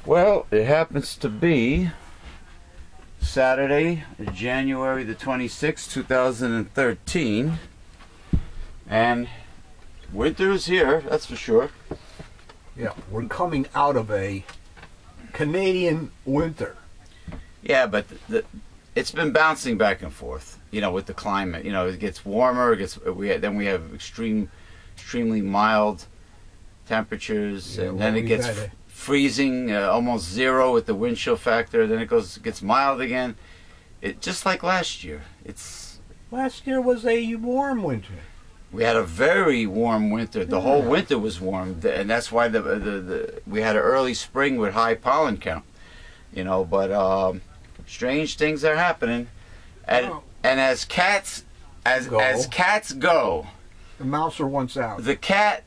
Well, it happens to be Saturday, January the 26th, 2013, and winter is here, that's for sure. Yeah, we're coming out of a Canadian winter. Yeah, but it's been bouncing back and forth, you know, with the climate. You know, it gets warmer, then we have extremely mild temperatures, Yeah, and well, then it gets freezing, almost zero with the wind chill factor. Then it gets mild again. It just like last year. Last year was a warm winter. We had a very warm winter. The whole winter was warm, and that's why we had an early spring with high pollen count. You know, but strange things are happening, and as cats go, the mouse are once out. The cat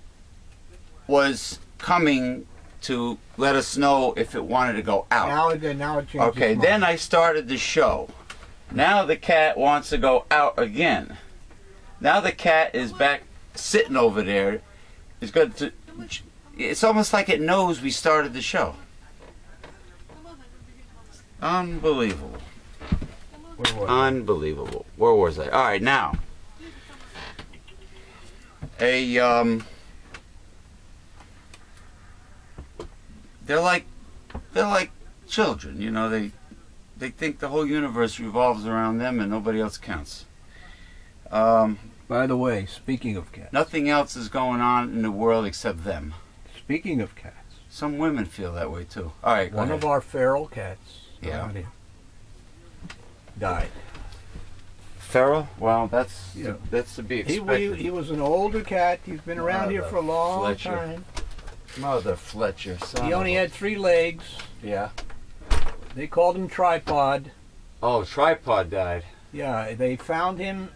was coming to let us know if it wanted to go out. Now it changes. Okay, then I started the show. Now the cat wants to go out again. Now the cat is back sitting over there. It's almost like it knows we started the show. Unbelievable. Unbelievable. Where was I? All right, now. They're like children, you know. They think the whole universe revolves around them and nobody else counts. By the way, speaking of cats, nothing else is going on in the world except them. Speaking of cats, some women feel that way too. All right, one of our feral cats, died. Feral? Well, that's to be expected. He was an older cat. He's been around here for a long time. Mother Fletcher. He only had 3 legs. Yeah. They called him Tripod. Oh, Tripod died. Yeah, they found him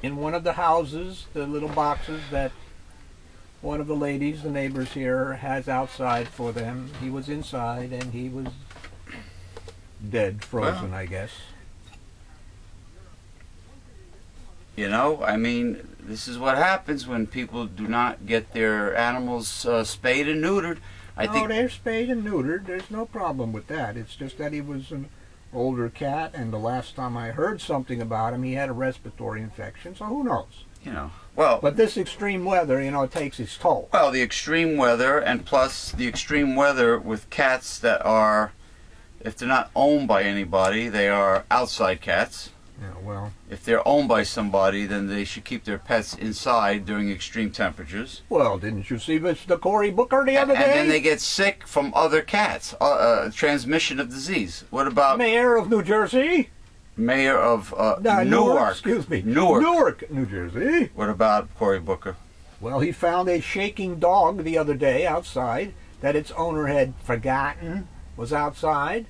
in one of the houses, the little boxes that one of the ladies, the neighbors here, has outside for them. He was inside and he was dead, frozen, I guess. You know, I mean, this is what happens when people do not get their animals spayed and neutered. I think they're spayed and neutered. There's no problem with that. It's just that he was an older cat, and the last time I heard something about him, he had a respiratory infection, so who knows? You know, well... But this extreme weather, you know, it takes its toll. Well, the extreme weather, and plus the extreme weather with cats that are, if they're not owned by anybody, they are outside cats. Yeah, well, if they're owned by somebody, then they should keep their pets inside during extreme temperatures. Well, didn't you see Mr. Cory Booker the other day? And then they get sick from other cats. Transmission of disease. What about... Mayor of New Jersey? Mayor of Newark. Excuse me. Newark, New Jersey. What about Cory Booker? Well, he found a shaking dog the other day outside that its owner had forgotten was outside,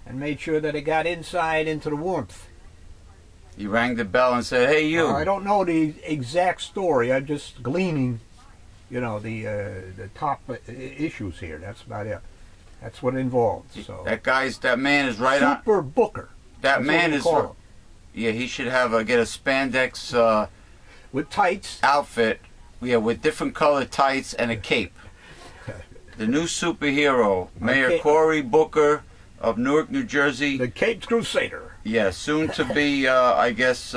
and made sure that it got inside into the warmth. He rang the bell and said, "Hey, you." I don't know the exact story. I'm just gleaning, you know, the top issues here. That's about it. That's what it involves. So that man is right on. Super Booker. That man is. Yeah, he should have get a spandex with tights outfit. Yeah, with different colored tights and a cape. The new superhero, Mayor Cory Booker of Newark, New Jersey. The Capes Crusader. Yeah, soon to be, I guess,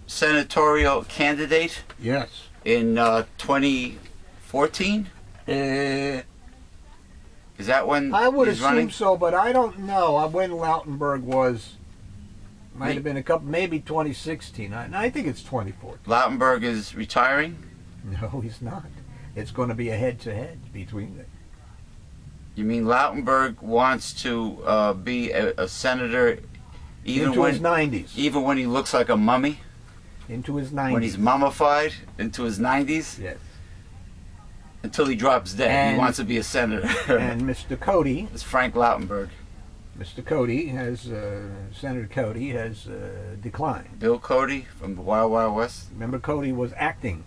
senatorial candidate. Yes. In 2014. Is that when I would he's assume running? so, but I don't know when Lautenberg was. Might have been maybe 2016. I think it's 2014. Lautenberg is retiring? No, he's not. It's going to be a head-to-head between them. You mean Lautenberg wants to be a senator even into his 90s. Even when he looks like a mummy? Into his 90s. When he's mummified? Into his 90s? Yes. Until he drops dead. He wants to be a senator. And Mr. Cody. It's Frank Lautenberg. Mr. Cody has, Senator Cody has declined. Bill Cody from the Wild Wild West? Remember, Cody was acting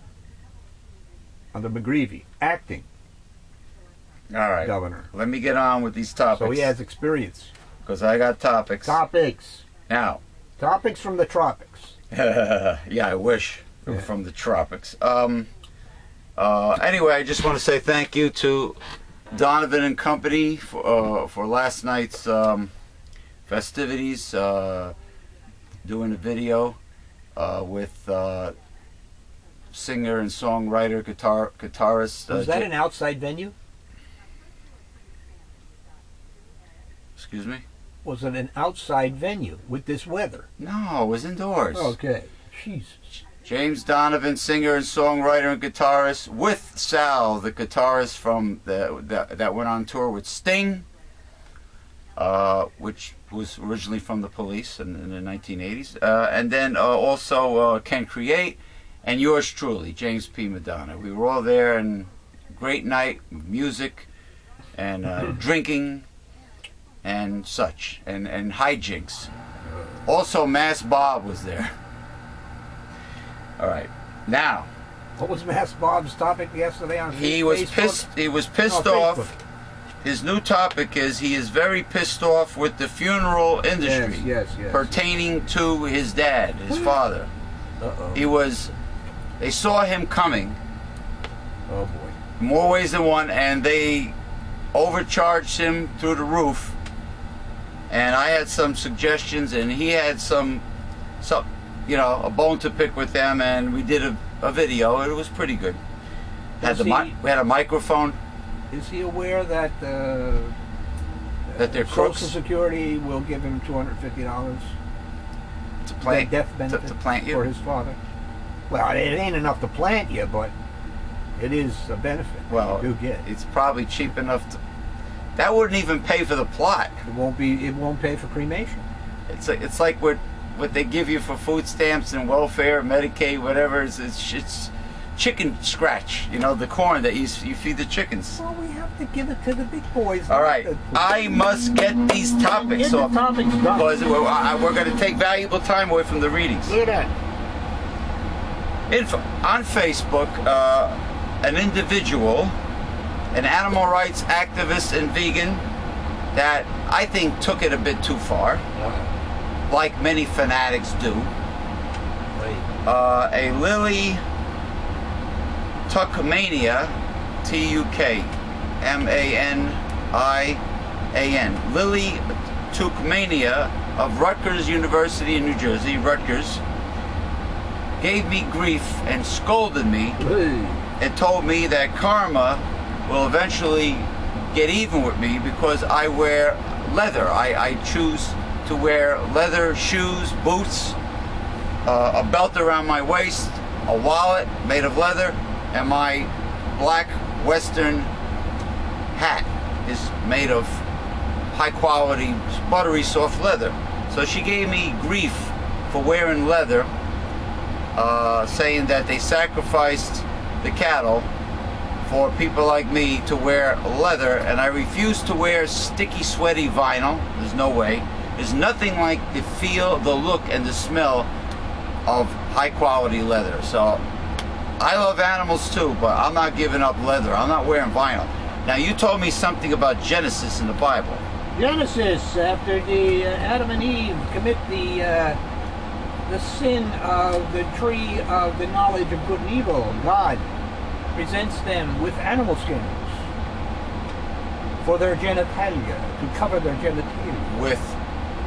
under McGreevey. Acting. All right. Governor. Let me get on with these topics. So he has experience. Because I got topics. Topics. Now. Topics from the tropics. Yeah, I wish they were from the tropics. Anyway, I just want to say thank you to Donovan and company for last night's festivities, doing a video with singer and songwriter, guitarist. Was that an outside venue? Excuse me? Was it an outside venue with this weather? No, it was indoors. Okay. Jesus. James Donovan, singer and songwriter and guitarist, with Sal, the guitarist from that went on tour with Sting, which was originally from the Police in the 1980s, and then also Can Create, and yours truly, James P. Madonna. We were all there, and great night, music, and drinking, and such, and hijinks. Also, Mass Bob was there. All right, now. What was Mass Bob's topic yesterday on Facebook? He was pissed off. Facebook. His new topic is he is very pissed off with the funeral industry Yes. pertaining to his dad, his father. Uh-oh. They saw him coming. Oh boy. More ways than one, and they overcharged him through the roof. And I had some suggestions, and he had some, a bone to pick with them, and we did a video. It was pretty good. We had a microphone. Is he aware that that they're Social crooks Security will give him $250 to plant death benefit to plant you? for his father? Well, it ain't enough to plant you, but it is a benefit. Well, you do get. It's probably cheap enough to. That wouldn't even pay for the plot. It won't pay for cremation. It's like what they give you for food stamps and welfare, Medicaid, whatever. It's chicken scratch. You know, the corn that you feed the chickens. Well, we have to give it to the big boys. All right, I must get these topics off because we're going to take valuable time away from the readings. Look at that. On Facebook, an individual, an animal rights activist and vegan, that I think took it a bit too far, like many fanatics do. A Lily Tuckmania, Tuckmanian, Lily Tuckmania of Rutgers University in New Jersey, Rutgers, gave me grief and scolded me and told me that karma will eventually get even with me because I wear leather. I choose to wear leather shoes, boots, a belt around my waist, a wallet made of leather, and my black Western hat is made of high quality, buttery soft leather. So she gave me grief for wearing leather, saying that they sacrificed the cattle for people like me to wear leather, and I refuse to wear sticky, sweaty vinyl. There's no way. There's nothing like the feel, the look, and the smell of high quality leather. So I love animals too, but I'm not giving up leather. I'm not wearing vinyl. Now, you told me something about Genesis in the Bible. Genesis, after the Adam and Eve commit the sin of the tree of the knowledge of good and evil, God presents them with animal skins for their genitalia, to cover their genitalia. With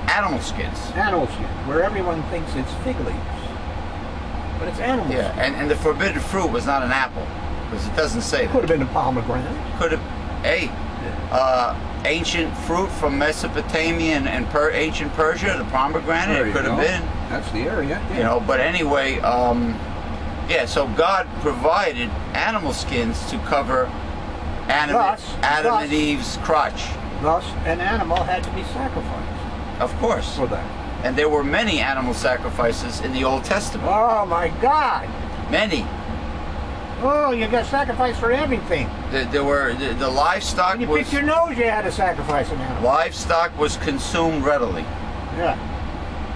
animal skins. Animal skins, where everyone thinks it's fig leaves. But it's animal skins. Yeah, and the forbidden fruit was not an apple, because it doesn't say that. Could have been a pomegranate. Could have, ancient fruit from Mesopotamia and ancient Persia, the pomegranate, it could have been. That's the area. Yeah. You know, but anyway, yeah, so God provided animal skins to cover Adam and Eve's crotch. Thus, an animal had to be sacrificed. Of course. For that. And there were many animal sacrifices in the Old Testament. Oh my God! Many. Oh, you got sacrifice for everything. There were the livestock. When you picked your nose, you had to sacrifice an animal. Livestock was consumed readily. Yeah.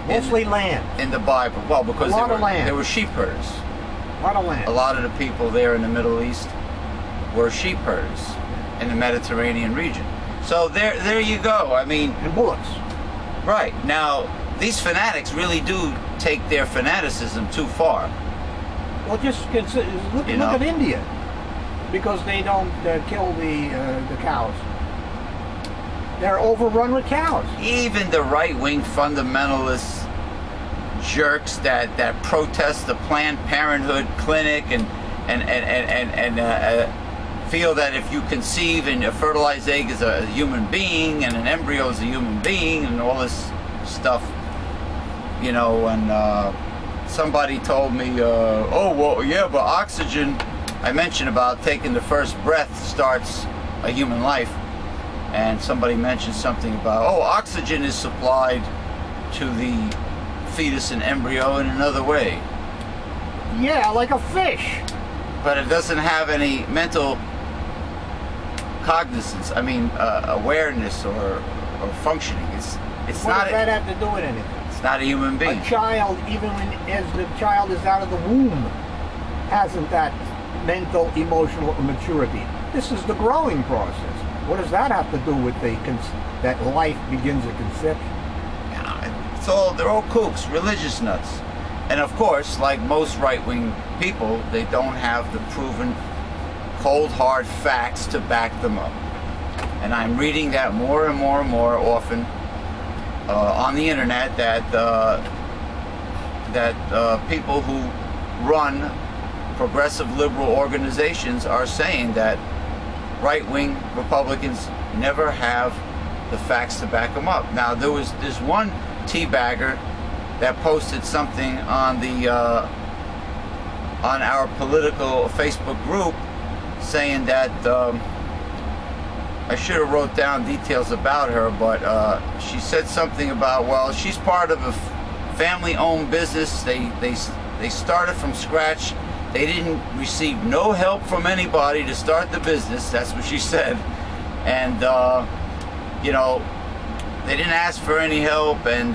Mostly land. In the Bible. Well, because there were sheep herders. A lot of land. A lot of the people there in the Middle East were sheep herders in the Mediterranean region. So there you go. I mean, and bullets. Right. Now, these fanatics really do take their fanaticism too far. Well, just consider, look at India. because they don't kill the cows. They're overrun with cows. Even the right-wing fundamentalist jerks that protest the Planned Parenthood clinic and feel that if you conceive and a fertilized egg is a human being and an embryo is a human being and all this stuff, you know, and somebody told me, oh, well, yeah, but oxygen, I mentioned about taking the first breath starts a human life, and somebody mentioned something about, oh, oxygen is supplied to the fetus and embryo in another way. Yeah, like a fish. But it doesn't have any mental cognizance, I mean, awareness or functioning. It's What not. does that have to do with anything? It's not a human being. A child, even as the child is out of the womb, hasn't that mental, emotional maturity. This is the growing process. What does that have to do with that life begins at conception? They're all kooks, religious nuts. And of course, like most right-wing people, they don't have the proven cold hard facts to back them up. And I'm reading that more and more and more often on the internet that people who run progressive liberal organizations are saying that right-wing Republicans never have the facts to back them up. Now there's one teabagger that posted something on the on our political Facebook group saying that I should have wrote down details about her, but she said something about, well, she's part of a family-owned business. They started from scratch. They didn't receive no help from anybody to start the business. That's what she said. And you know, they didn't ask for any help, and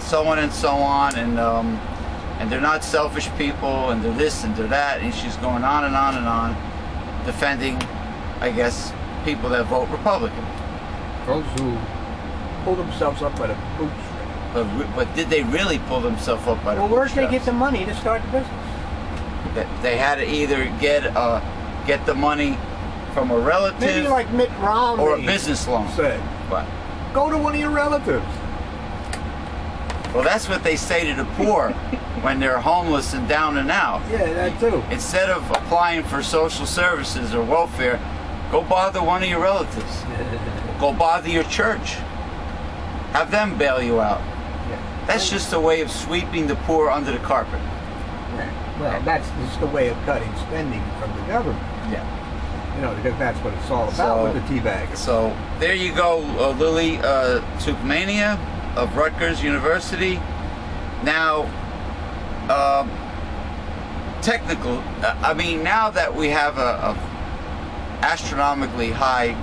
so on and so on, and they're not selfish people, and they're this and they're that, and she's going on and on and on, defending, I guess, people that vote Republican. Those who pull themselves up by the bootstraps. But did they really pull themselves up by the bootstraps? Well, where'd they get the money to start the business? They had to either get the money from a relative, maybe like Mitt Romney, or a business loan. Said, What? Go to one of your relatives. Well, that's what they say to the poor when they're homeless and down and out. Yeah, that too. Instead of applying for social services or welfare, go bother one of your relatives. Go bother your church. Have them bail you out. Yeah. That's just a way of sweeping the poor under the carpet. Yeah. Well, that's just a way of cutting spending from the government. Yeah. You know, because that's what it's all about with the teabag. So there you go, Lily Tukmania of Rutgers University. Now, technical. I mean, now that we have a astronomically high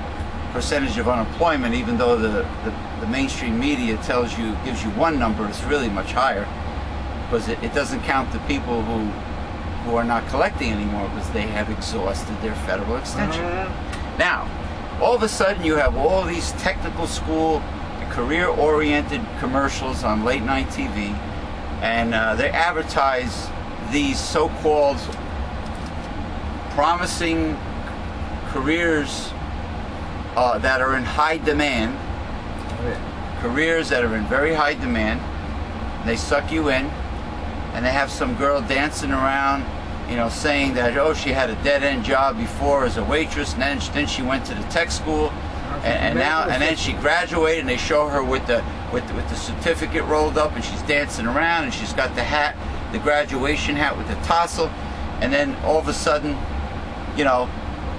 percentage of unemployment, even though the mainstream media gives you one number, it's really much higher, because it doesn't count the people who are not collecting anymore because they have exhausted their federal extension. Now, all of a sudden you have all these technical school, career-oriented commercials on late night TV, and they advertise these so-called promising careers that are in high demand, careers that are in very high demand. They suck you in, and they have some girl dancing around, you know, saying that, oh, she had a dead-end job before as a waitress, and then she went to the tech school, and then she graduated, and they show her with the certificate rolled up, and she's dancing around, and she's got the hat, the graduation hat with the tassel, and then all of a sudden, you know,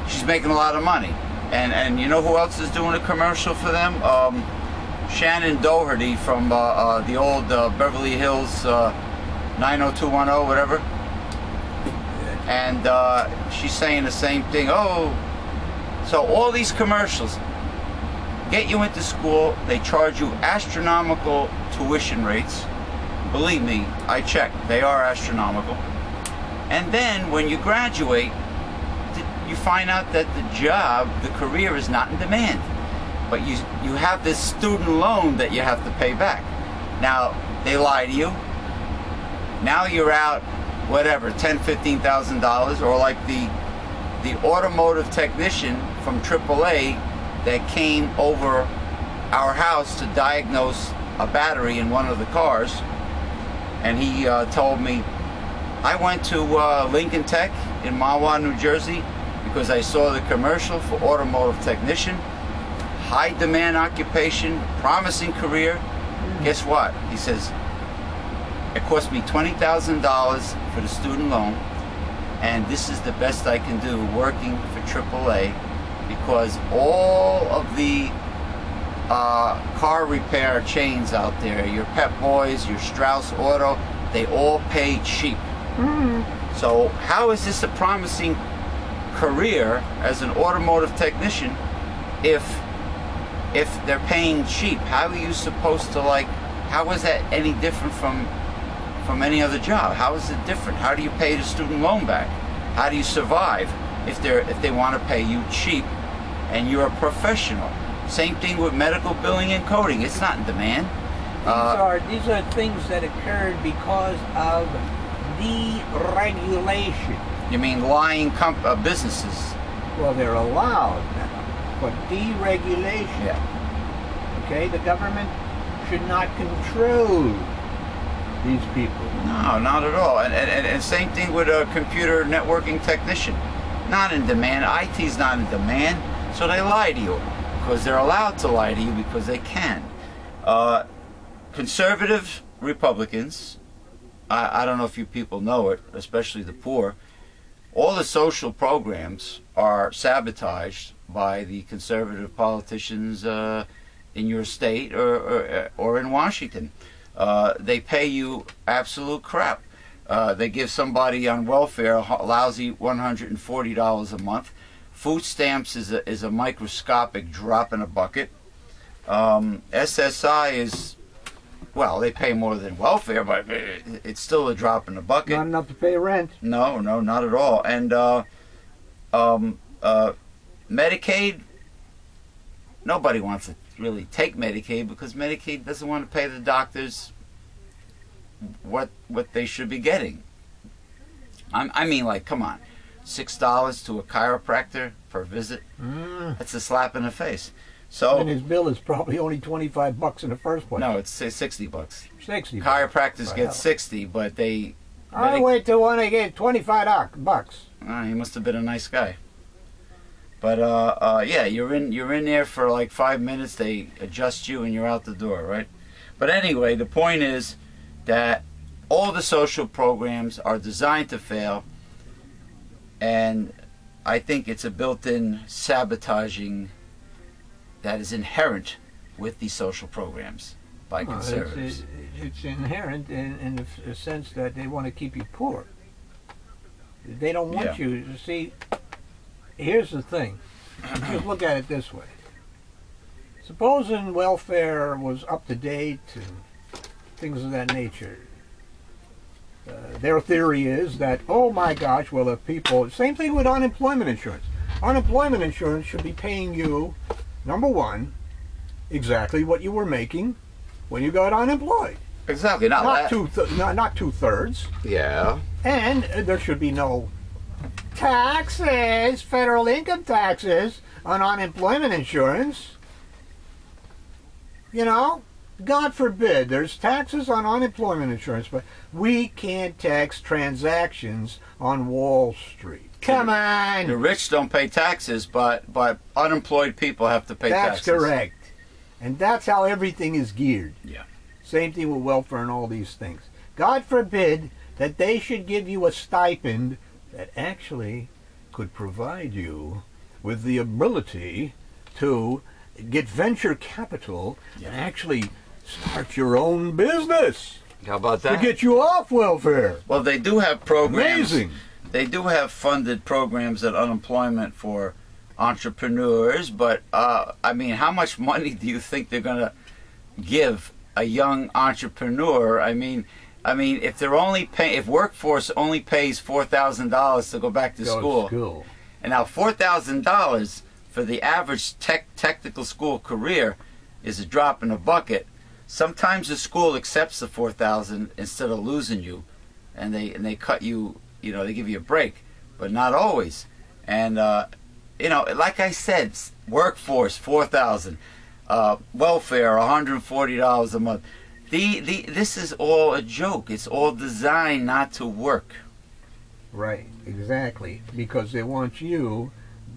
she's making a lot of money. And you know who else is doing a commercial for them? Shannon Doherty from the old Beverly Hills 90210, whatever. And she's saying the same thing. Oh, so all these commercials get you into school. They charge you astronomical tuition rates. Believe me, I checked. They are astronomical. And then when you graduate, you find out that the job, the career is not in demand. But you have this student loan that you have to pay back. Now, they lie to you. Now you're out, whatever, $10,000, $15,000, or like the the automotive technician from AAA that came over our house to diagnose a battery in one of the cars. And he told me, I went to Lincoln Tech in Mahwah, New Jersey, because I saw the commercial for automotive technician, high demand occupation, promising career. Guess what? He says, it cost me $20,000 for the student loan, and this is the best I can do working for AAA, because all of the car repair chains out there, your Pep Boys, your Strauss Auto, they all pay cheap. So how is this a promising career as an automotive technician if they're paying cheap? How are you supposed to, like, how is that any different from any other job? How is it different? How do you pay the student loan back? How do you survive if they want to pay you cheap and you're a professional? Same thing with medical billing and coding. It's not in demand. These are things that occurred because of deregulation. You mean lying businesses? Well, they're allowed now, but deregulation. Yeah. Okay, the government should not control these people. No, not at all. And same thing with a computer networking technician. Not in demand. IT's not in demand, so they lie to you because they're allowed to lie to you because they can. Conservative Republicans, I don't know if you people know it, especially the poor, all the social programs are sabotaged by the conservative politicians in your state or in Washington. They pay you absolute crap. They give somebody on welfare a lousy $140 a month. Food stamps is a microscopic drop in a bucket. SSI is, well, they pay more than welfare, but it's still a drop in the bucket. Not enough to pay rent. No, not at all. And Medicaid, nobody wants to really take Medicaid because Medicaid doesn't want to pay the doctors what they should be getting. I mean, like, come on, $6 to a chiropractor per visit. That's a slap in the face. So, and his bill is probably only $25 in the first place. No, it's $60. $60. Chiropractors get $60, but they. I wait till one they get $25. He must have been a nice guy. But yeah, you're in there for like 5 minutes. They adjust you and you're out the door, right? But anyway, the point is that all the social programs are designed to fail, and I think it's a built-in sabotaging that is inherent with these social programs by conservatives. It's inherent in the sense that they want to keep you poor. They don't want you to see. Here's the thing. Just look at it this way. Supposing welfare was up to date and things of that nature. Their theory is that, oh my gosh, well, if people, same thing with unemployment insurance. Unemployment insurance should be paying you, number one, exactly what you were making when you got unemployed. Exactly, not two-thirds. Yeah. And there should be no taxes, federal income taxes on unemployment insurance. You know, God forbid there's taxes on unemployment insurance, but we can't tax transactions on Wall Street. Come on! The rich don't pay taxes, but unemployed people have to pay taxes. That's correct. And that's how everything is geared. Yeah. Same thing with welfare and all these things. God forbid that they should give you a stipend that actually could provide you with the ability to get venture capital and actually start your own business. How about that? To get you off welfare. Well, they do have programs. Amazing. They do have funded programs at unemployment for entrepreneurs, but I mean, how much money do you think they're going to give a young entrepreneur? I mean, if they're only if workforce only pays $4,000 to go back to school, and now $4,000 for the average technical school career is a drop in a bucket. Sometimes the school accepts the $4,000 instead of losing you, and they cut you. You know, they give you a break, but not always. And you know, like I said, workforce 4,000, welfare $140 a month. This is all a joke. It's all designed not to work. Right, exactly, because they want you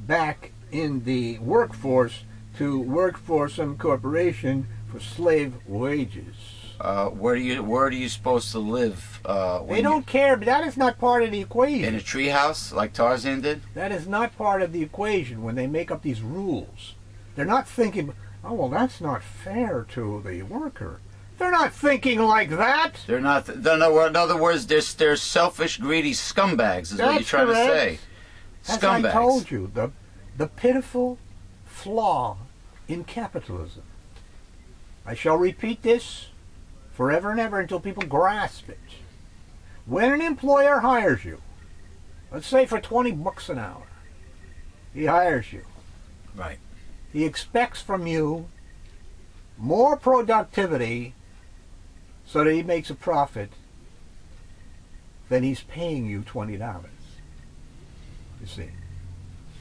back in the workforce to work for some corporation for slave wages. Where are you supposed to live? They don't care, but that is not part of the equation. In a treehouse like Tarzan did? That is not part of the equation when they make up these rules. They're not thinking, oh, well, that's not fair to the worker. They're not thinking like that. They're not. In other words, they're selfish, greedy scumbags. Is what you're trying to say. Scumbags. As I told you, the pitiful flaw in capitalism. I shall repeat this forever and ever until people grasp it. When an employer hires you, let's say for $20 an hour, he hires you. Right. He expects from you more productivity so that he makes a profit than he's paying you $20. You see.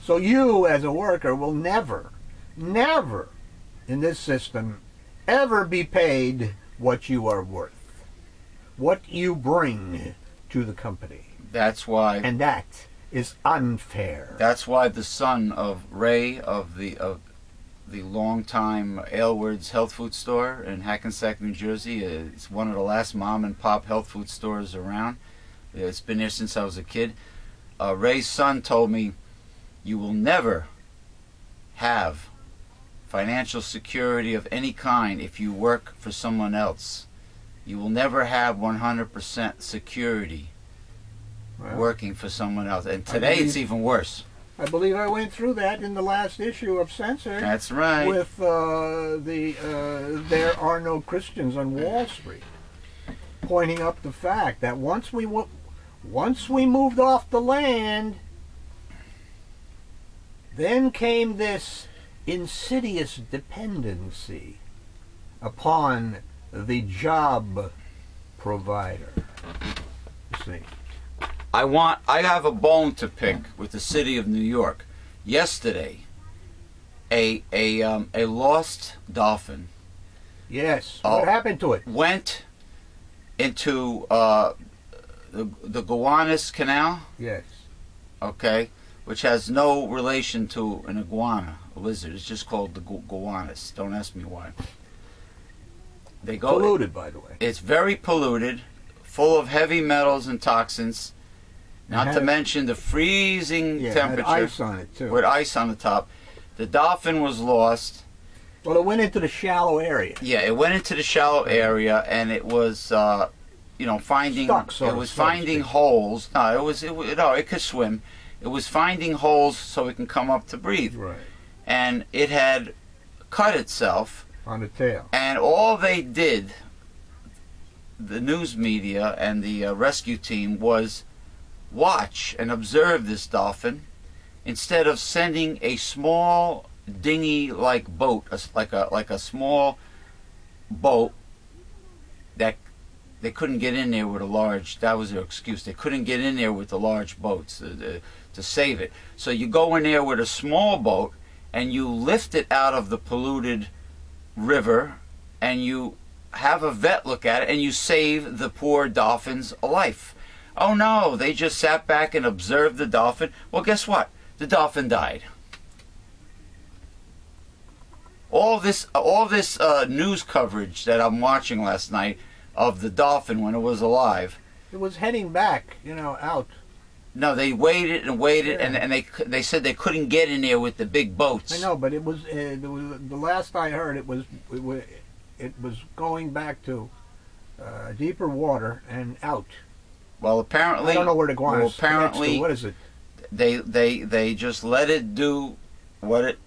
So you, as a worker, will never in this system ever be paid what you are worth, what you bring to the company. That's why. And that is unfair. That's why the son of Ray of the longtime Aylward's health food store in Hackensack, New Jersey. It's one of the last mom and pop health food stores around. It's been there since I was a kid. Ray's son told me, you will never have financial security of any kind if you work for someone else. You will never have 100% security working for someone else. And today it's even worse. I believe I went through that in the last issue of Censored. That's right. With There Are No Christians on Wall Street, pointing up the fact that once we moved off the land, then came this insidious dependency upon the job provider. You see. I have a bone to pick with the city of New York. Yesterday, a lost dolphin. Yes. What happened to it? Went into the Gowanus Canal. Yes. Okay, which has no relation to an iguana, a lizard. It's just called the Gowanus. Don't ask me why. They go polluted, by the way. It's very polluted, full of heavy metals and toxins. Not to mention the freezing temperature. Had ice on it too. With ice on the top. The dolphin was lost. Well, it went into the shallow area. Yeah, it went into the shallow area, and it was, finding. Stuck, it was finding holes. No, it could swim. It was finding holes so it can come up to breathe. Right. And it had cut itself on the tail. And all they did, the news media and the rescue team, was watch and observe this dolphin instead of sending a small dinghy-like boat, like a small boat that they couldn't get in there with a large. That was their excuse. They couldn't get in there with the large boats to save it. So you go in there with a small boat and you lift it out of the polluted river and you have a vet look at it and you save the poor dolphin's life. Oh no, they just sat back and observed the dolphin. Well, guess what? The dolphin died. All this news coverage that I'm watching last night of the dolphin when it was alive. It was heading back, out. No, they waited and waited, and they said they couldn't get in there with the big boats. I know, but it was the last I heard. It was going back to deeper water and out. Well, apparently, I don't know where to go. Well, apparently, what is it? They just let it do what it.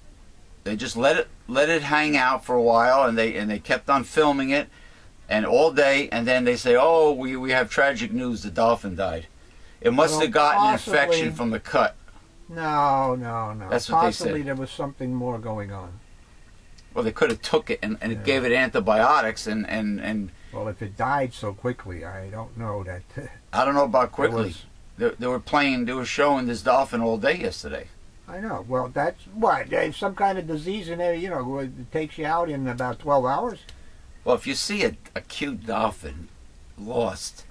They just let it hang out for a while, and they kept on filming it, and all day, and then they say, oh, we have tragic news. The dolphin died. It must have gotten an infection from the cut. No. That's what they said. Possibly there was something more going on. Well, they could have took it and it gave it antibiotics and. Well, if it died so quickly, I don't know that. I don't know about quickly. They were playing. They were showing this dolphin all day yesterday. I know. Well, that's what? There's some kind of disease in there, you know, it takes you out in about 12 hours? Well, if you see a cute dolphin lost,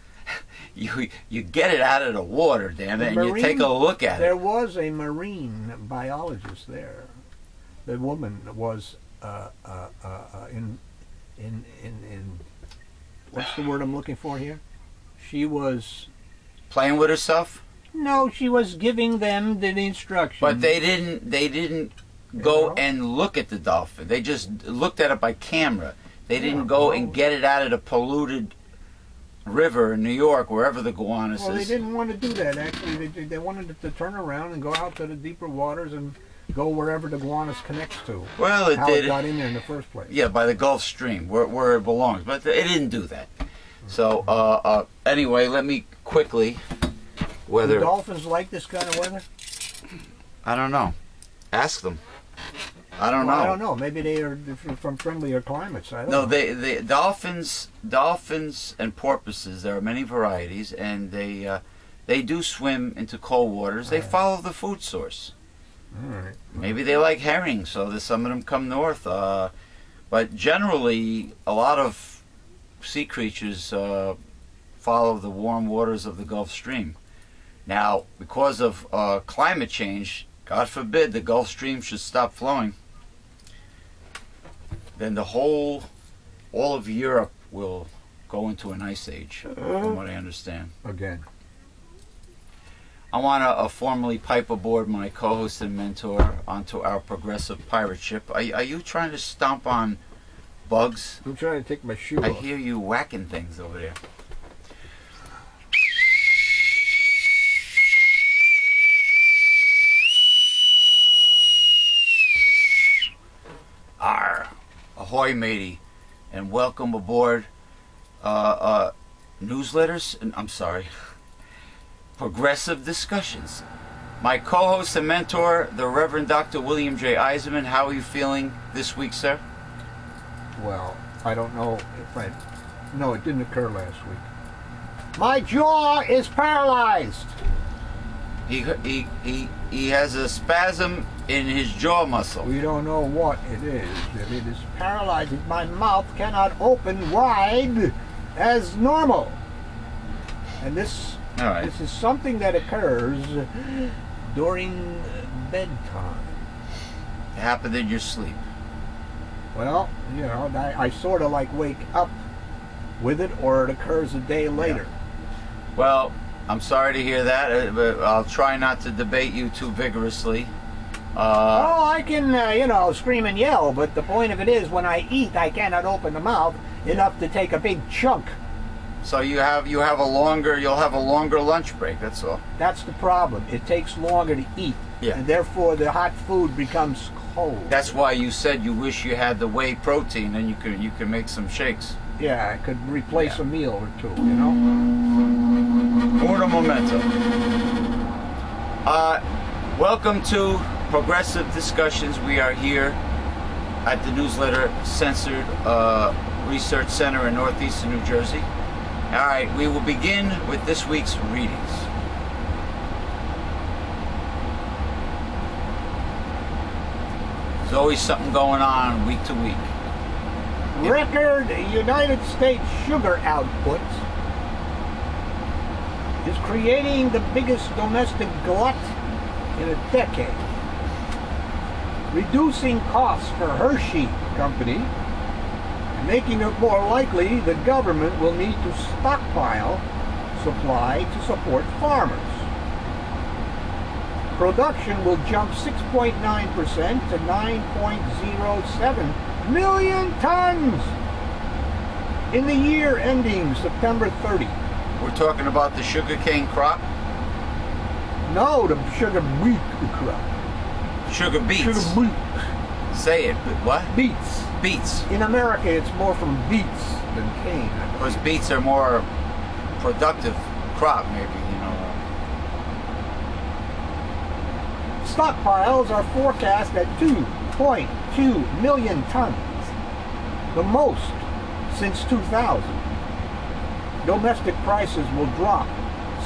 you get it out of the water, damn it, and you take a look at it. There was a marine biologist there. The woman was in what's the word I'm looking for here? She was playing with herself. No, she was giving them the instructions. But they didn't go and look at the dolphin. They just looked at it by camera. They didn't go and get it out of the polluted river in New York, wherever the Gowanus is. Well, they didn't want to do that, actually. They wanted it to turn around and go out to the deeper waters and go wherever the Gowanus connects to. Well, how it got in there in the first place. Yeah, by the Gulf Stream, where it belongs. But it didn't do that. So, anyway, let me quickly... Do dolphins like this kind of weather? I don't know. Ask them. I don't know. I don't know. Maybe they are from friendlier climates. I don't know. They dolphins and porpoises. There are many varieties, and they do swim into cold waters. They follow the food source. All right. Maybe they like herring, so some of them come north. But generally, a lot of sea creatures follow the warm waters of the Gulf Stream. Now, because of climate change, God forbid the Gulf Stream should stop flowing, then all of Europe will go into an ice age, from what I understand. Again. I want to formally pipe aboard my co-host and mentor onto our progressive pirate ship. Are you trying to stomp on bugs? I'm trying to take my shoe I off. hear you whacking things over there. Ahoy, matey, and welcome aboard newsletters, I'm sorry, progressive discussions. My co-host and mentor, the Reverend Dr. William J. Eisenman. How are you feeling this week, sir? Well, I don't know if no, it didn't occur last week. My jaw is paralyzed. He has a spasm in his jaw muscle. We don't know what it is, but it is paralyzing. My mouth cannot open wide as normal. And this is something that occurs during bedtime. It happened in your sleep. Well, you know, I sort of like wake up with it, or it occurs a day later. Yeah. Well, I'm sorry to hear that, but I'll try not to debate you too vigorously. Oh, I can, you know, scream and yell, but the point of it is, when I eat, I cannot open the mouth enough to take a big chunk. So you'll have a longer lunch break. That's all. That's the problem. It takes longer to eat, and therefore the hot food becomes cold. That's why you said you wish you had the whey protein, and you can make some shakes. Yeah, I could replace a meal or two, you know. Order momentum. Welcome to Progressive Discussions. We are here at the Newsletter Censored Research Center in northeastern New Jersey. All right, we will begin with this week's readings. There's always something going on week to week. Record United States sugar output is creating the biggest domestic glut in a decade. Reducing costs for Hershey Company and making it more likely the government will need to stockpile supply to support farmers. Production will jump 6.9% to 9.07 million tons in the year ending September 30. We're talking about the sugarcane crop? No, the sugar beet crop. Sugar beets. Sugar beet. Say it. What? Beets. Beets. In America, it's more from beets than cane. Because beets are more productive crop, maybe, you know. Stockpiles are forecast at 2.2 million tons, the most since 2000. Domestic prices will drop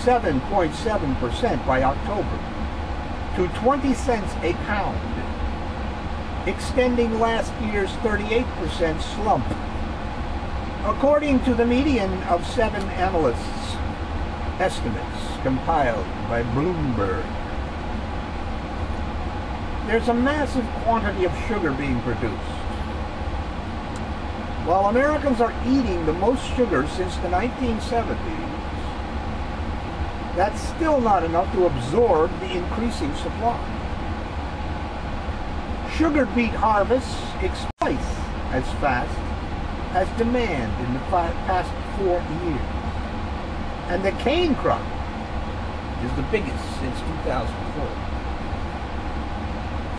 7.7% by October to 20 cents a pound, extending last year's 38% slump, according to the median of 7 analysts' estimates compiled by Bloomberg. There's a massive quantity of sugar being produced. While Americans are eating the most sugar since the 1970s, that's still not enough to absorb the increasing supply. Sugar beet harvests twice as fast as demand in the past 4 years. And the cane crop is the biggest since 2004.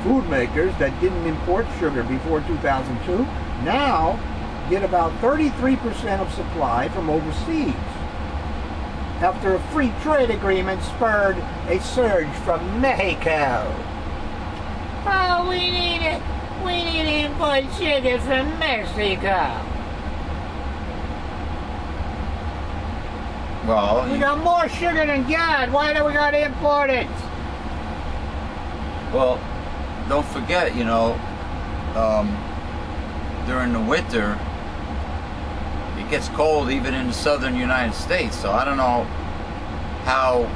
Food makers that didn't import sugar before 2002 now get about 33% of supply from overseas, after a free trade agreement spurred a surge from Mexico. Oh, we need it. We need to import sugar from Mexico. Well, we got more sugar than God. Why do we got to import it? Well, don't forget, you know, during the winter, it gets cold even in the southern United States. So I don't know how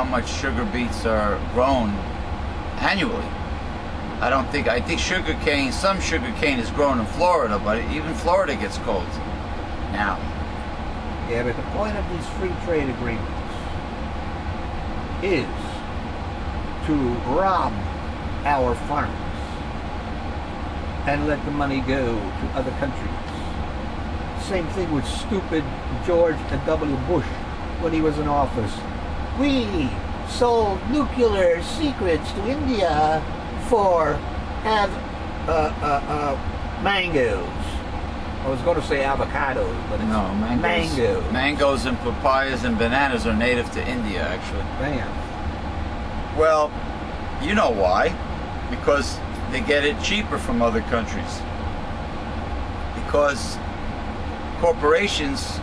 much sugar beets are grown annually. I think sugar cane, some sugar cane is grown in Florida, but even Florida gets cold now. Yeah, but the point of these free trade agreements is to rob our farmers and let the money go to other countries. Same thing with stupid George W. Bush when he was in office. We sold nuclear secrets to India for mangoes. I was going to say avocados, but it's no, mangoes. Mangoes and papayas and bananas are native to India, actually. Bam. Well, you know why? Because they get it cheaper from other countries. Because corporations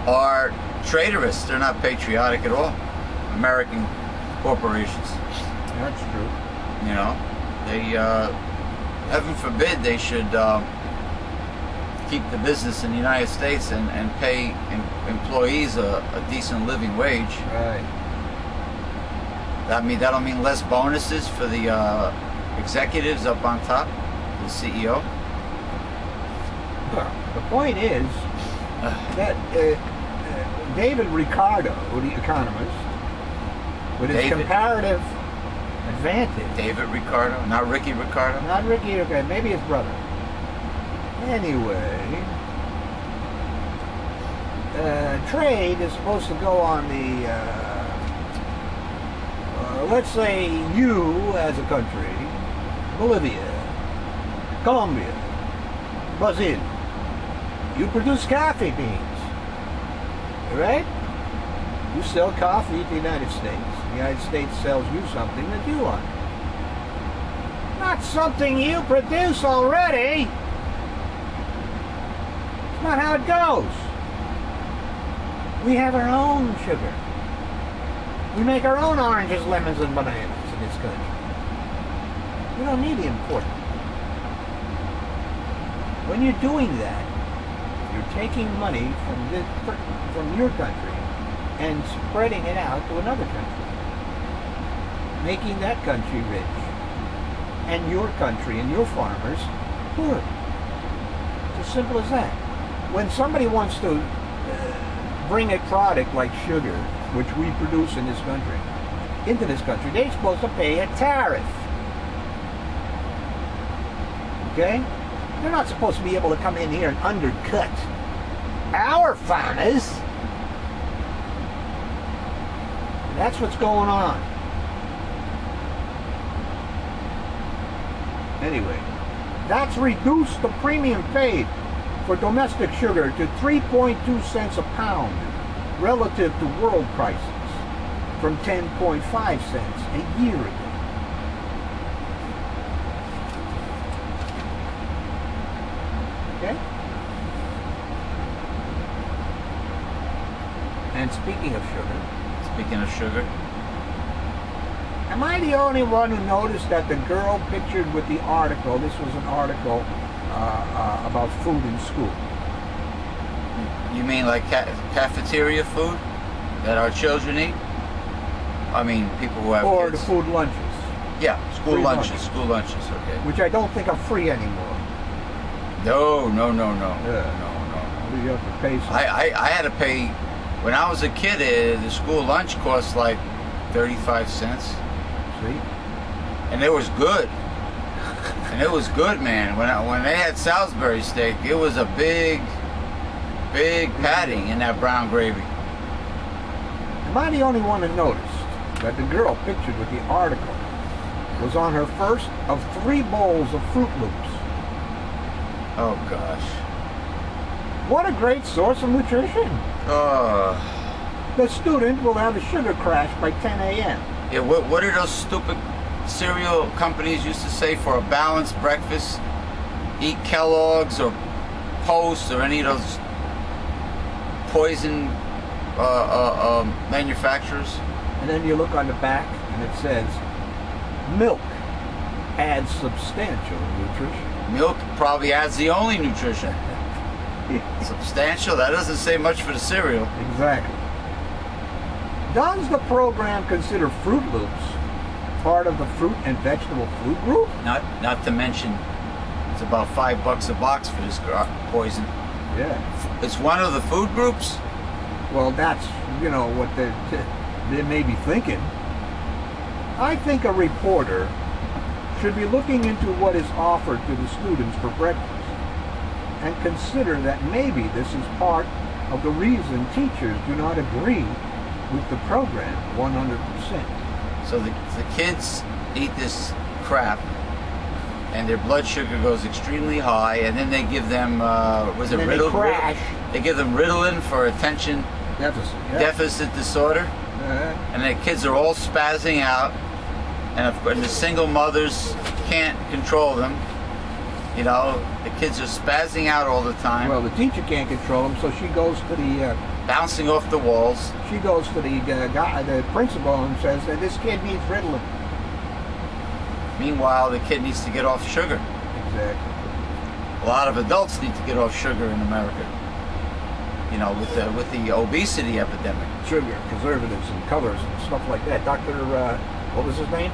are traitorous. They're not patriotic at all. American corporations. That's true. You know, they, heaven forbid, they should keep the business in the United States and pay employees a decent living wage. Right. That'll mean less bonuses for the executives up on top, the CEO. Well, the point is that David Ricardo, the economist, with his comparative advantage. David Ricardo, not Ricky Ricardo? Not Ricky, okay, maybe his brother. Anyway, trade is supposed to go on the, let's say you as a country, Bolivia, Colombia, Brazil, you produce coffee beans, right? You sell coffee to the United States. The United States sells you something that you want. Not something you produce already. It's not how it goes. We have our own sugar. We make our own oranges, lemons, and bananas in this country. We don't need to import them. When you're doing that, you're taking money from your country and spreading it out to another country, making that country rich, and your country and your farmers poor. It's as simple as that. When somebody wants to bring a product like sugar, which we produce in this country, into this country, they're supposed to pay a tariff. Okay? They're not supposed to be able to come in here and undercut our farmers. That's what's going on. Anyway, that's reduced the premium paid for domestic sugar to 3.2 cents a pound relative to world prices from 10.5 cents a year ago. Okay? And speaking of sugar, Speaking of sugar, am I the only one who noticed that the girl pictured with the article, this was an article about food in school. you mean like cafeteria food that our children eat? I mean, people who have Or kids. the food lunches, Yeah, school Free lunches. lunches. School lunches. Okay. which I don't think are free anymore. No. Yeah. No. You have to pay some. I had to pay when I was a kid. The school lunch cost like 35 cents, See? and it was good. And it was good, man. When they had Salisbury steak, it was a big patty in that brown gravy. Am I the only one that noticed that the girl pictured with the article was on her first of 3 bowls of Fruit Loops? Oh gosh. What a great source of nutrition! The student will have a sugar crash by 10 a.m. Yeah. What are those stupid cereal companies used to say for a balanced breakfast? Eat Kellogg's or Post or any of those poison manufacturers. And then you look on the back and it says, milk adds substantial nutrition. Milk probably adds the only nutrition. Substantial? That doesn't say much for the cereal. Exactly. Does the program consider Fruit Loops part of the fruit and vegetable food group? Not to mention, it's about $5 a box for this poison. Yeah. It's one of the food groups. Well, that's, what they may be thinking. I think a reporter should be looking into what is offered to the students for breakfast and consider that maybe this is part of the reason teachers do not agree with the program 100%. So the kids eat this crap, and their blood sugar goes extremely high, and then they give them And then they crash. They give them Ritalin for attention Deficit. Yeah. deficit disorder, and the kids are all spazzing out, and the single mothers can't control them. The kids are spazzing out all the time, Well, the teacher can't control them, so she goes to the bouncing off the walls. the principal and says that this kid needs Ritalin. Meanwhile, the kid needs to get off sugar. Exactly. A lot of adults need to get off sugar in America. With the obesity epidemic. Sugar, preservatives, and colors and stuff like that. Dr. What was his name?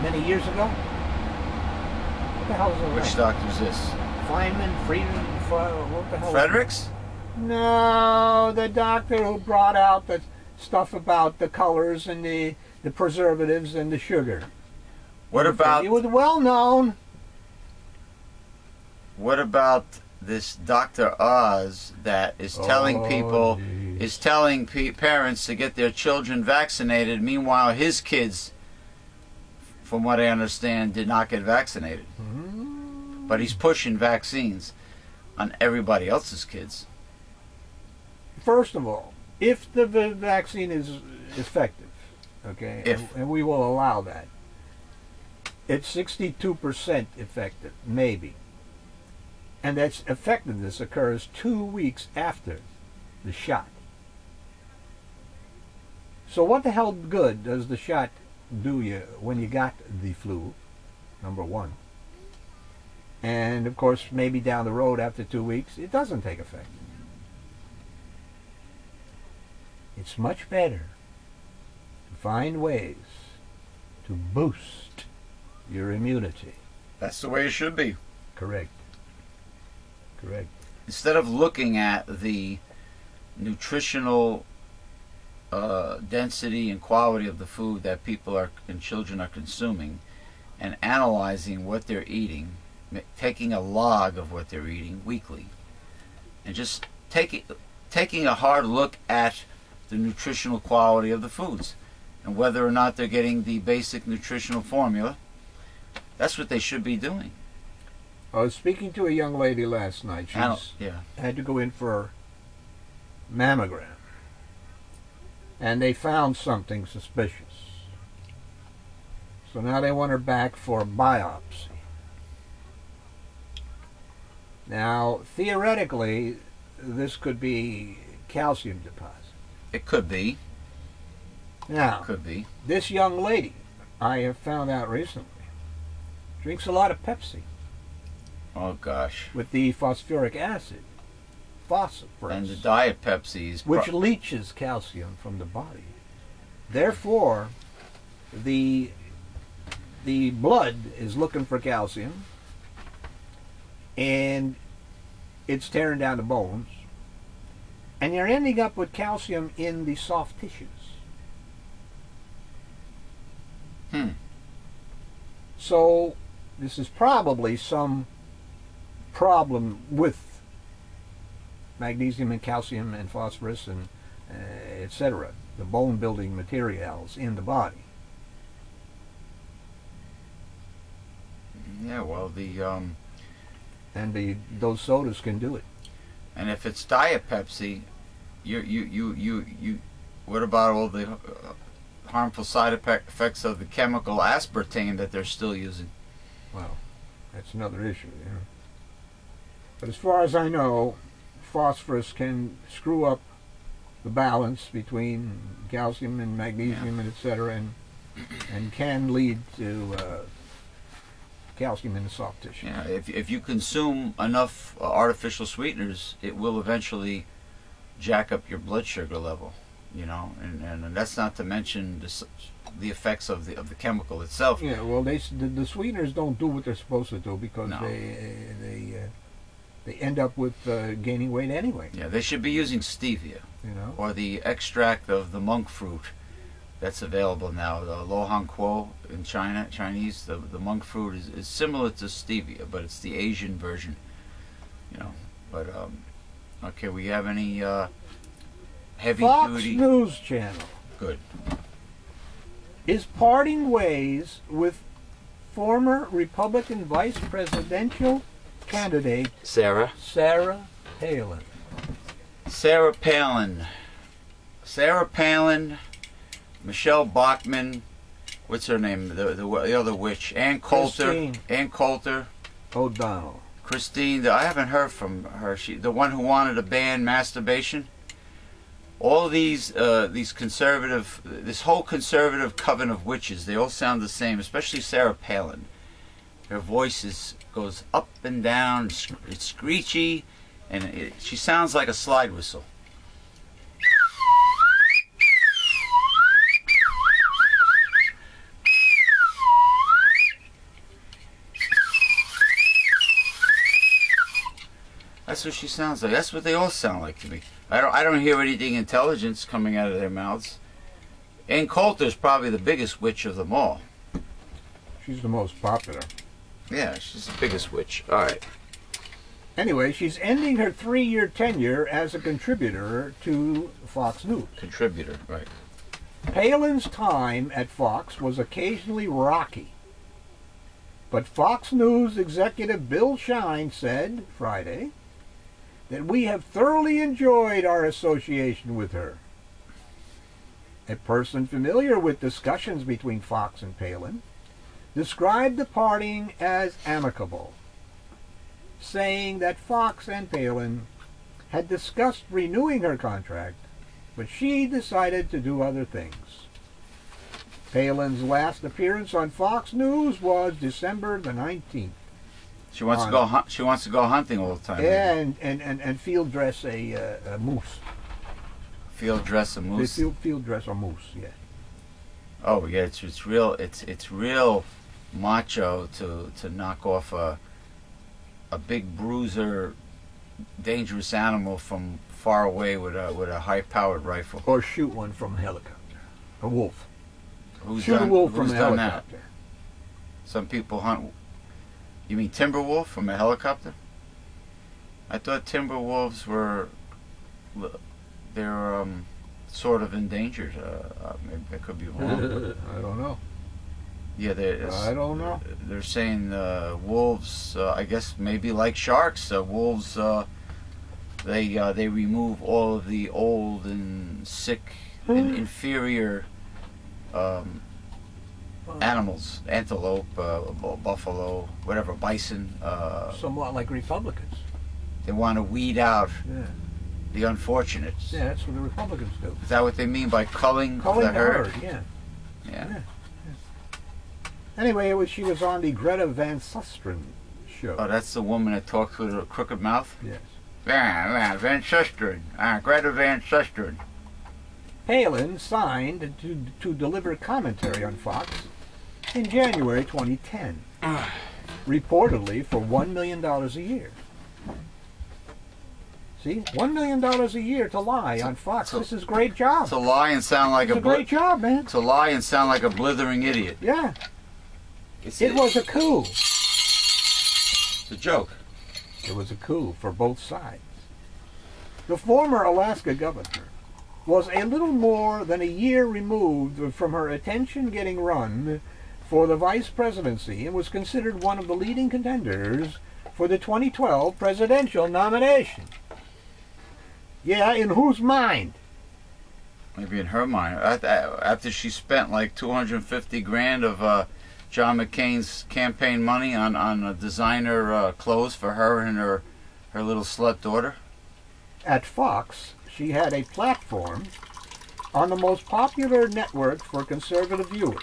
Many years ago? What the hell is his name? Which doctor's this? What the hell? Fredericks? No, the doctor who brought out the stuff about the colors and the preservatives and the sugar. What about He was well known. this Dr. Oz that is telling people, is telling parents to get their children vaccinated? Meanwhile, his kids, from what I understand, did not get vaccinated. But he's pushing vaccines on everybody else's kids. First of all, if the vaccine is effective, okay, and we will allow that, it's 62% effective, maybe. And that effectiveness occurs 2 weeks after the shot. So what the hell good does the shot do you when you got the flu, number one? And of course, maybe down the road after 2 weeks, it doesn't take effect. It's much better to find ways to boost your immunity. That's the way it should be. Correct. Correct. Instead of looking at the nutritional density and quality of the food that people and children are consuming, and analyzing what they're eating, taking a log of what they're eating weekly, and just taking a hard look at the nutritional quality of the foods and whether or not they're getting the basic nutritional formula. That's what they should be doing. I was speaking to a young lady last night. She had to go in for a mammogram. And they found something suspicious. So now they want her back for a biopsy. Now, theoretically, this could be calcium deposit. It could be. Now, Could be. this young lady, I have found out recently, drinks a lot of Pepsi Oh gosh. with the phosphoric acid, phosphorus, And the Diet Pepsi is which leaches calcium from the body. Therefore, the blood is looking for calcium, and it's tearing down the bones, and you're ending up with calcium in the soft tissues. So this is probably some problem with magnesium and calcium and phosphorus and etc., the bone building materials in the body. Yeah, well, And those sodas can do it. and if it's Diet Pepsi, what about all the harmful side effects of the chemical aspartame that they're still using? Well, that's another issue, you know. But as far as I know, phosphorus can screw up the balance between calcium and magnesium and etc., and can lead to calcium in the soft tissue. Yeah, if you consume enough artificial sweeteners, it will eventually jack up your blood sugar level, you know, and that's not to mention the effects of the chemical itself. Yeah, well, the sweeteners don't do what they're supposed to do because No. they end up with gaining weight anyway. Yeah, they should be using stevia, You know. or the extract of the monk fruit that's available now, the lo hong kuo in Chinese. The monk fruit is similar to stevia, but it's the Asian version, you know. But okay, we have any heavy Fox duty? News Channel Good. is parting ways with former Republican vice presidential candidate Sarah Palin. Sarah Palin, Michelle Bachmann, what's her name? The other witch, Ann Coulter, O'Donnell. Christine. I haven't heard from her. The one who wanted to ban masturbation. All these conservative, this whole conservative coven of witches, they all sound the same. Especially Sarah Palin. Her voice goes up and down. It's screechy, and she sounds like a slide whistle. That's what she sounds like. That's what they all sound like to me. I don't hear anything intelligent coming out of their mouths. Ann Coulter's probably the biggest witch of them all. She's the most popular. Yeah, she's the biggest witch. All right. Anyway, she's ending her 3-year tenure as a contributor to Fox News. Contributor, right. Palin's time at Fox was occasionally rocky. But Fox News executive Bill Shine said Friday that we have thoroughly enjoyed our association with her. A person familiar with discussions between Fox and Palin described the parting as amicable, saying that Fox and Palin had discussed renewing her contract, but she decided to do other things. Palin's last appearance on Fox News was December the 19th. She wants to go. She wants to go hunting all the time. Yeah, and field dress a moose. Field dress a moose. Field dress a moose. Yeah. Oh yeah, it's real. It's real macho to knock off a big bruiser, dangerous animal from far away with a high-powered rifle. Or shoot one from a helicopter. A wolf. Shoot a wolf from a done helicopter. that? Some people hunt. You mean timber wolf from a helicopter? I thought timber wolves were. They're sort of endangered. Maybe I could be wrong. I don't know. Yeah, I don't know. They're saying wolves. I guess maybe like sharks. Wolves. They remove all of the old and sick and inferior animals, antelope, buffalo, whatever, bison. Somewhat like Republicans. They want to weed out Yeah. The unfortunates. Yeah, that's what the Republicans do. Is that what they mean by culling Culling the herd? yeah. Yeah. Anyway, she was on the Greta Van Susteren show. Oh, that's the woman that talks with a crooked mouth? Yes. Yeah, Van Susteren. Greta Van Susteren. Palin signed to deliver commentary on Fox in January 2010, reportedly for $1 million a year. See, $1 million a year to lie on Fox. This is a great job. To lie and sound like it's a great job, man. To lie and sound like a blithering idiot. Yeah. It was a coup. It's a joke. It was a coup for both sides. The former Alaska governor was a little more than a year removed from her attention-getting run for the vice presidency and was considered one of the leading contenders for the 2012 presidential nomination. Yeah, in whose mind? Maybe in her mind. After she spent like 250 grand of John McCain's campaign money on designer clothes for her and her little slut daughter. At Fox, she had a platform on the most popular network for conservative viewers.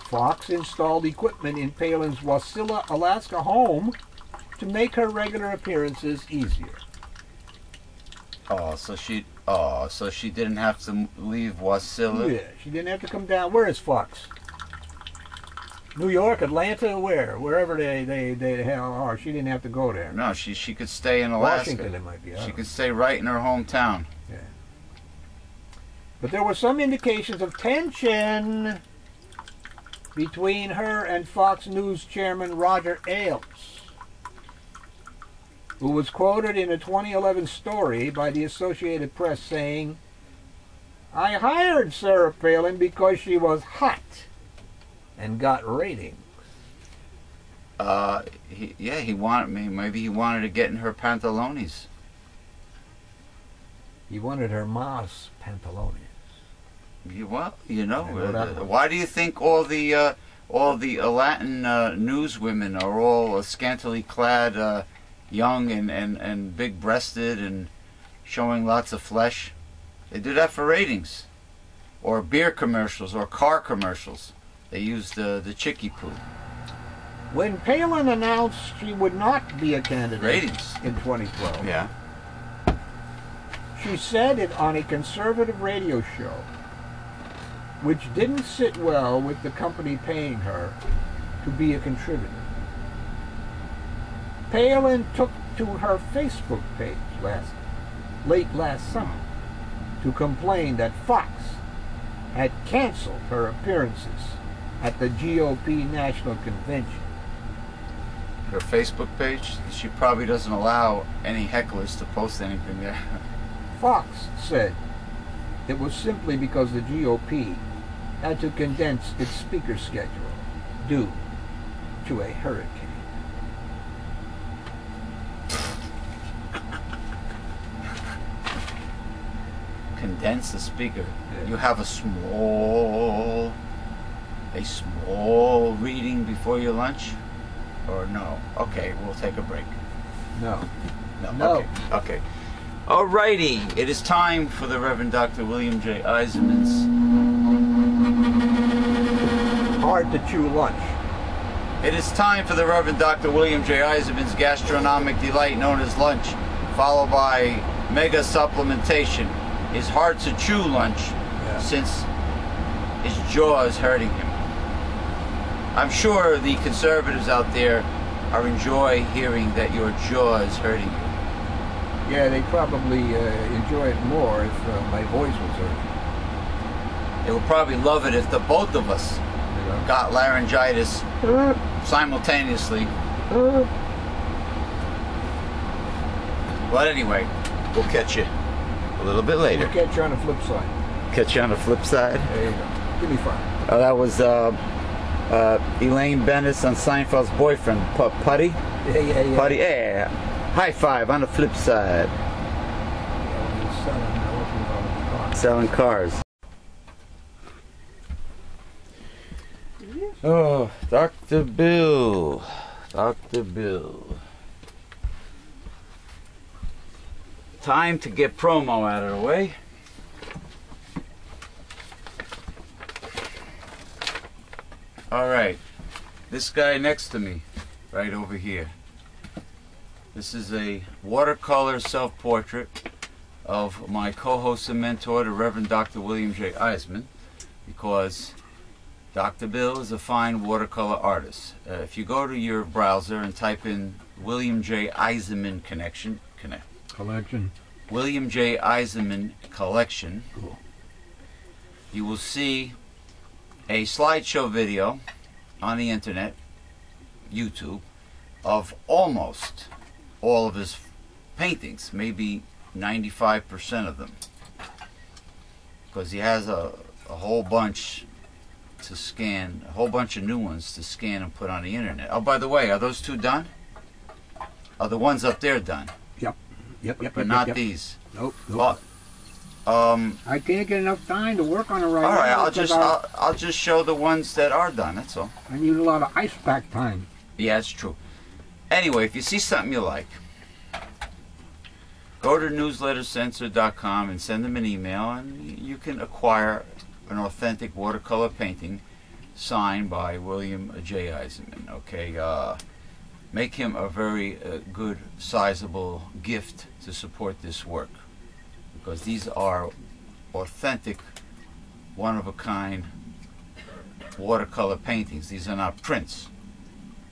Fox installed equipment in Palin's Wasilla, Alaska home to make her regular appearances easier. So she didn't have to leave Wasilla? Yeah, she didn't have to come down. Where is Fox? New York, Atlanta, wherever they are. She didn't have to go there. No, she could stay in Alaska. Washington, it might be. She could stay right in her hometown. Yeah. But there were some indications of tension between her and Fox News chairman Roger Ailes, who was quoted in a 2011 story by the Associated Press saying, "I hired Sarah Palin because she was hot and got ratings." He wanted me. Maybe he wanted to get in her pantalones. He wanted her ma's pantalones. Well, you know, why do you think all the Latin newswomen are all scantily clad, young and big-breasted and showing lots of flesh? They do that for ratings, or beer commercials, or car commercials. They use the chickie poo. When Palin announced she would not be a candidate Ratings. in 2012, Yeah. she said it on a conservative radio show, which didn't sit well with the company paying her to be a contributor. Palin took to her Facebook page late last summer to complain that Fox had canceled her appearances at the GOP National Convention. Her Facebook page? She probably doesn't allow any hecklers to post anything there. Fox said it was simply because the GOP had to condense its speaker schedule due to a hurricane. Condense the speaker. Yeah. You have a small reading before your lunch? Or no? Okay, we'll take a break. No. No. Okay. Alrighty, it is time for the Reverend Dr. William J. Eisenman's Hard to chew lunch. It is time for the Reverend Dr. William J. Eisenman's gastronomic delight known as lunch, followed by mega supplementation. His hard to chew lunch, since his jaw is hurting him. I'm sure the conservatives out there are enjoy hearing that your jaw is hurting you. Yeah, they probably enjoy it more if my voice was hurt. They will probably love it if the both of us got laryngitis simultaneously. But anyway, we'll catch you a little bit later. We'll catch you on the flip side. Catch you on the flip side. There you go. Give me 5. Oh, that was Elaine Bennis on Seinfeld's boyfriend, Putty. Yeah. Putty, yeah. High five on the flip side. Selling cars. Oh, Dr. Bill. Dr. Bill. time to get promo out of the way. All right, this guy next to me, right over here. This is a watercolor self-portrait of my co-host and mentor, the Reverend Dr. William J. Eisman, because Dr. Bill is a fine watercolor artist. If you go to your browser and type in William J. Eisman collection, William J. Eisman collection, cool. You will see a slideshow video on the internet, YouTube, of almost all of his paintings, maybe 95% of them, because he has a whole bunch to scan, a whole bunch of new ones to scan and put on the internet. Oh, by the way, are those two done? Are the ones up there done? Yep. But not these. Nope. Well, I can't get enough time to work on it right now. All right, I'll just show the ones that are done. That's all. I need a lot of ice pack time. Yeah, it's true. Anyway, if you see something you like, go to newslettercensor.com and send them an email, and you can acquire an authentic watercolor painting signed by William J. Eisman. Okay, make him a very good, sizable gift to support this work, because these are authentic, one-of-a-kind watercolor paintings. These are not prints.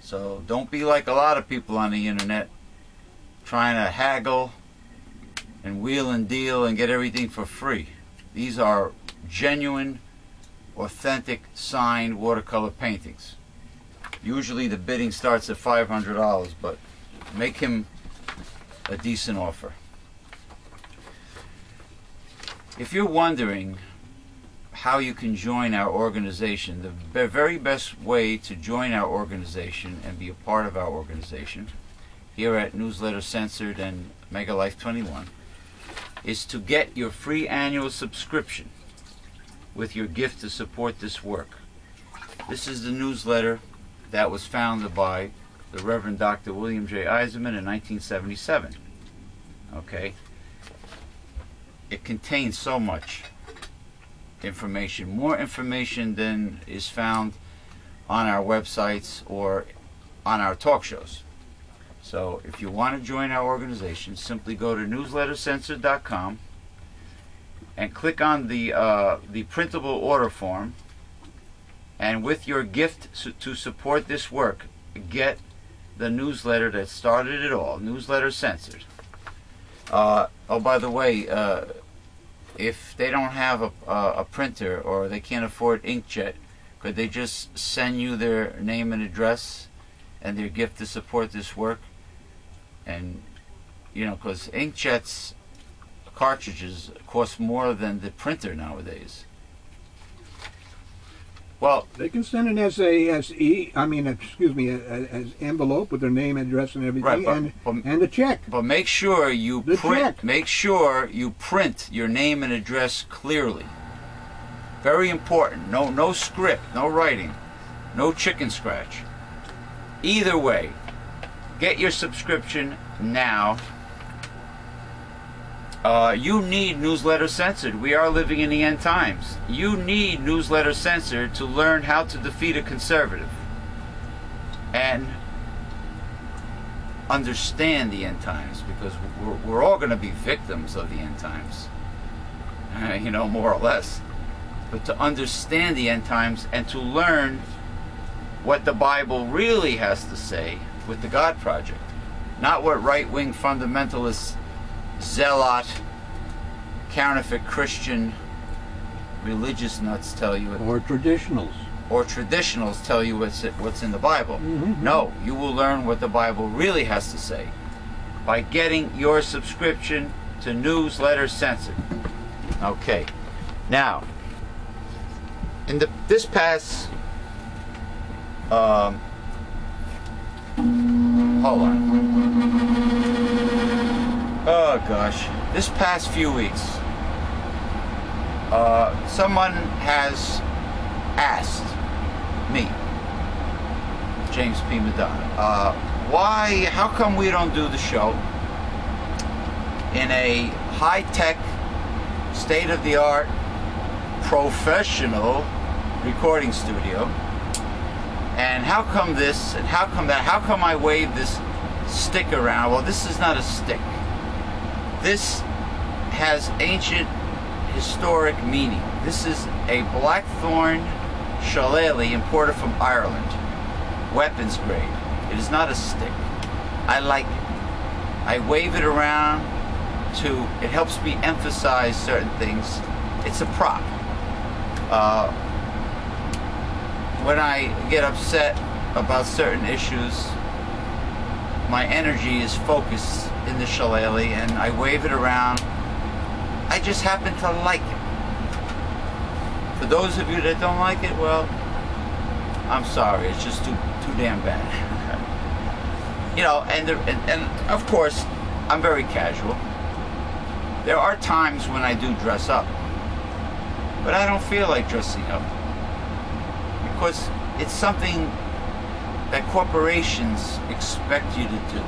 So don't be like a lot of people on the internet trying to haggle and wheel and deal and get everything for free. These are genuine, authentic, signed watercolor paintings. Usually the bidding starts at $500, but make him a decent offer. If you're wondering how you can join our organization, the very best way to join our organization and be a part of our organization here at Newsletter Censored and Mega Life 21 is to get your free annual subscription with your gift to support this work. This is the newsletter that was founded by the Reverend Dr. William J. Eisman in 1977. Okay? It contains so much information, more information than is found on our websites or on our talk shows. So if you want to join our organization, simply go to newslettercensored.com and click on the printable order form, and with your gift to support this work, get the newsletter that started it all, Newsletter Censored. Oh, by the way, if they don't have a printer or they can't afford inkjet, could they just send you their name and address and their gift to support this work? And, you know, because inkjets cartridges cost more than the printer nowadays. Well, they can send it as envelope with their name, address, and everything, right, and a check. But make sure you print. Make sure you print your name and address clearly. Very important. No script, no writing, no chicken scratch. Either way, get your subscription now. You need Newsletter Censored. We are living in the end times. You need Newsletter Censored to learn how to defeat a conservative and understand the end times, because we're all going to be victims of the end times, you know, more or less. But to understand the end times and to learn what the Bible really has to say with the God Project, not what right-wing fundamentalists, zealot, counterfeit Christian, religious nuts tell you. Or traditionals. Or traditionals tell you what's in the Bible. Mm-hmm. No, you will learn what the Bible really has to say by getting your subscription to Newsletter Censored. Okay. Now, in this past hold on. Oh gosh, this past few weeks, someone has asked me, James P. Madonna, how come we don't do the show in a high-tech, state-of-the-art, professional recording studio. And how come this, and how come that? How come I wave this stick around? Well, this is not a stick. This has ancient historic meaning. This is a blackthorn shillelagh imported from Ireland, weapons grade. It is not a stick. I like it. I wave it around it helps me emphasize certain things. It's a prop. When I get upset about certain issues, my energy is focused in the shillelagh and I wave it around. I just happen to like it. For those of you that don't like it, well, I'm sorry. It's just too damn bad. You know, and of course, I'm very casual. There are times when I do dress up, but I don't feel like dressing up because it's something that corporations expect you to do.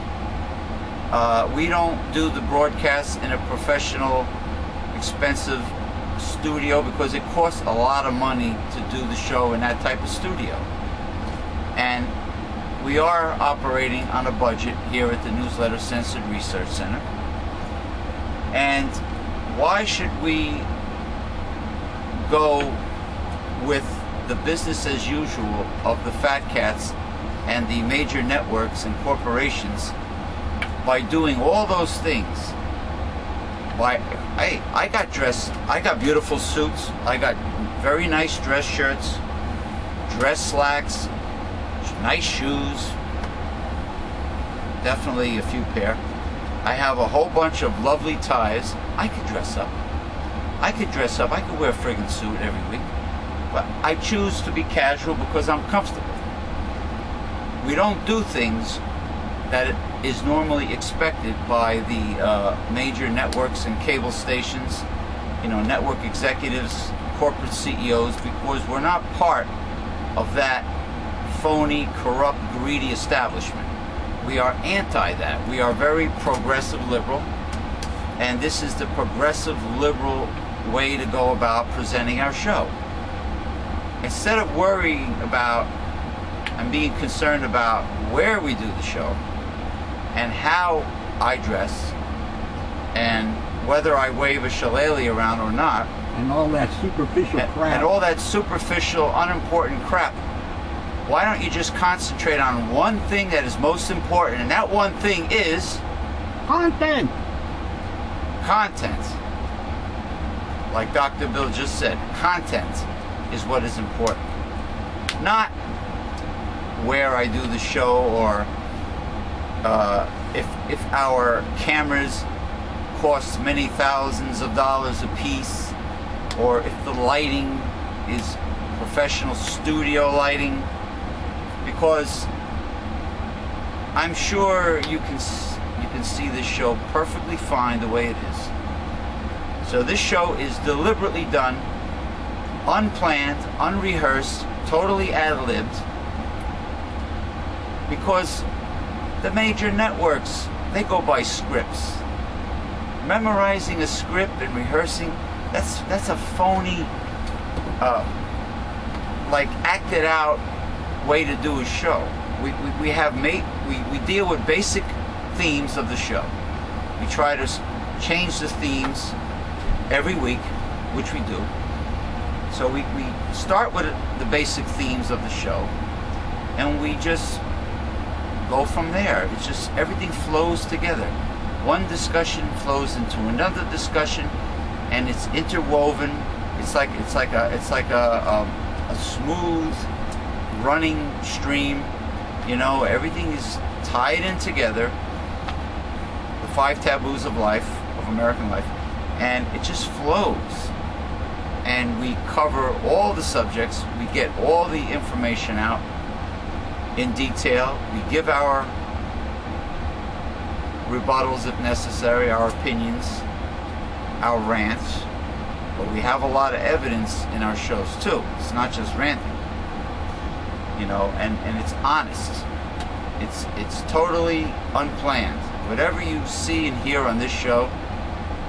We don't do the broadcast in a professional, expensive studio because it costs a lot of money to do the show in that type of studio. And we are operating on a budget here at the Newsletter Censored Research Center. And why should we go with the business as usual of the fat cats and the major networks and corporations by doing all those things? I got dressed, I got beautiful suits, I got very nice dress shirts, dress slacks, nice shoes, definitely a few pair. I have a whole bunch of lovely ties. I could dress up. I could dress up. I could wear a friggin' suit every week. But I choose to be casual because I'm comfortable. We don't do things that is normally expected by the major networks and cable stations, you know, network executives, corporate CEOs, because we're not part of that phony, corrupt, greedy establishment. We are anti that. We are very progressive liberal, and this is the progressive liberal way to go about presenting our show. Instead of worrying about and being concerned about where we do the show and how I dress and whether I wave a shillelagh around or not, and all that superficial crap, and all that superficial, unimportant crap, why don't you just concentrate on one thing that is most important, and that one thing is content. Content. Like Dr. Bill just said, content is what is important. Not where I do the show, or if our cameras cost many thousands of dollars a piece, or if the lighting is professional studio lighting, because I'm sure you can see this show perfectly fine the way it is. So this show is deliberately done, unplanned, unrehearsed, totally ad-libbed, because the major networks, they go by scripts. Memorizing a script and rehearsing, that's a phony, like acted out way to do a show. We deal with basic themes of the show. We try to change the themes every week, which we do. So we start with the basic themes of the show, and we just go from there. It's just everything flows together. One discussion flows into another discussion, and it's interwoven. It's like a smooth running stream. You know, everything is tied in together. The 5 taboos of life, of American life, and it just flows. And we cover all the subjects. We get all the information out in detail. We give our rebuttals if necessary, our opinions, our rants, but we have a lot of evidence in our shows too. It's not just ranting, you know, and it's honest. It's totally unplanned. Whatever you see and hear on this show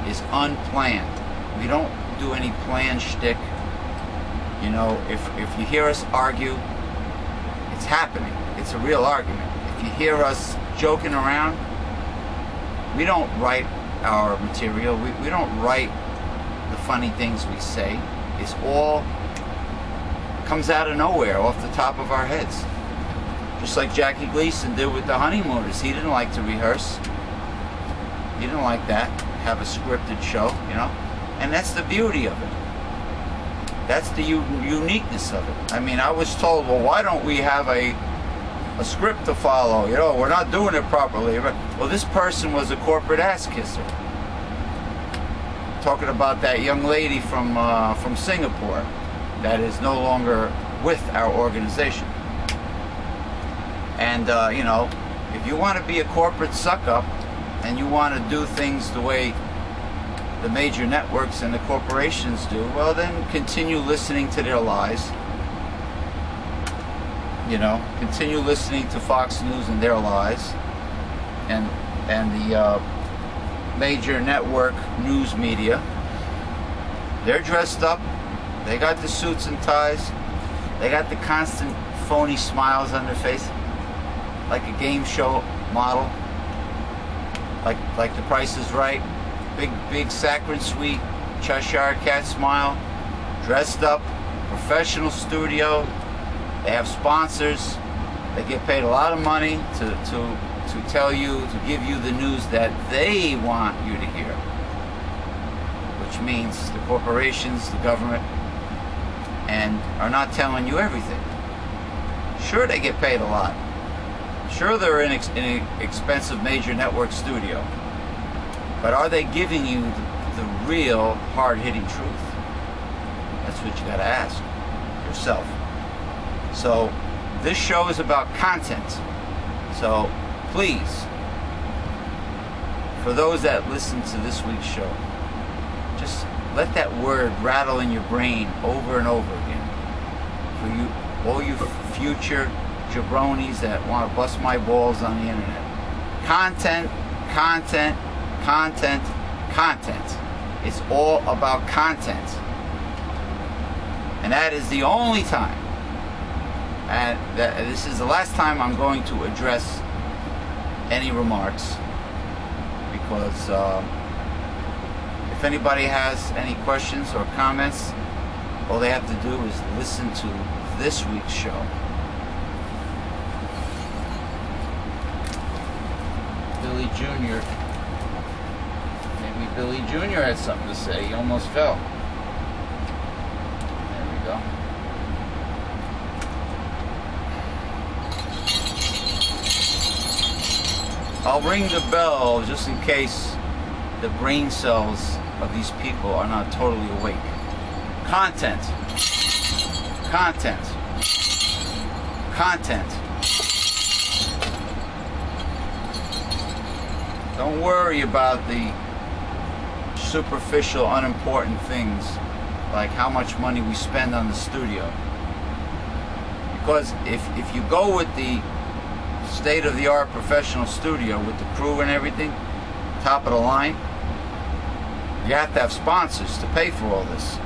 is unplanned. We don't do any planned shtick. You know, if you hear us argue, it's happening. It's a real argument. If you hear us joking around, we don't write our material. We don't write the funny things we say. It's all comes out of nowhere, off the top of our heads. Just like Jackie Gleason did with the Honeymooners. He didn't like to rehearse. He didn't like that, have a scripted show, you know? And that's the beauty of it. That's the uniqueness of it. I mean, I was told, well, why don't we have a script to follow? You know, we're not doing it properly. Well, this person was a corporate ass kisser. Talking about that young lady from Singapore that is no longer with our organization. And, you know, if you want to be a corporate suck-up and you want to do things the way the major networks and the corporations do, well, then continue listening to their lies. You know, continue listening to Fox News and their lies, and the major network news media. They're dressed up. They got the suits and ties. They got the constant phony smiles on their face, like a game show model. Like The Price is Right. Big saccharine sweet Cheshire cat smile. Dressed up, professional studio. They have sponsors. They get paid a lot of money to tell you, to give you the news that they want you to hear. Which means the corporations, the government, and are not telling you everything. Sure, they get paid a lot. Sure, they're in an expensive major network studio. But are they giving you the real hard-hitting truth? That's what you gotta ask yourself. So this show is about content. So please, for those that listen to this week's show, just let that word rattle in your brain over and over again. For you, all you future jabronis that want to bust my balls on the internet. Content, content, content, content. It's all about content. And that is the only time, and this is the last time I'm going to address any remarks, because if anybody has any questions or comments, all they have to do is listen to this week's show. Billy Jr. Maybe Billy Jr. had something to say. He almost fell. There we go. I'll ring the bell just in case the brain cells of these people are not totally awake. Content. Content. Content. Don't worry about the superficial, unimportant things like how much money we spend on the studio. Because if you go with the state-of-the-art professional studio with the crew and everything, top of the line, you have to have sponsors to pay for all this.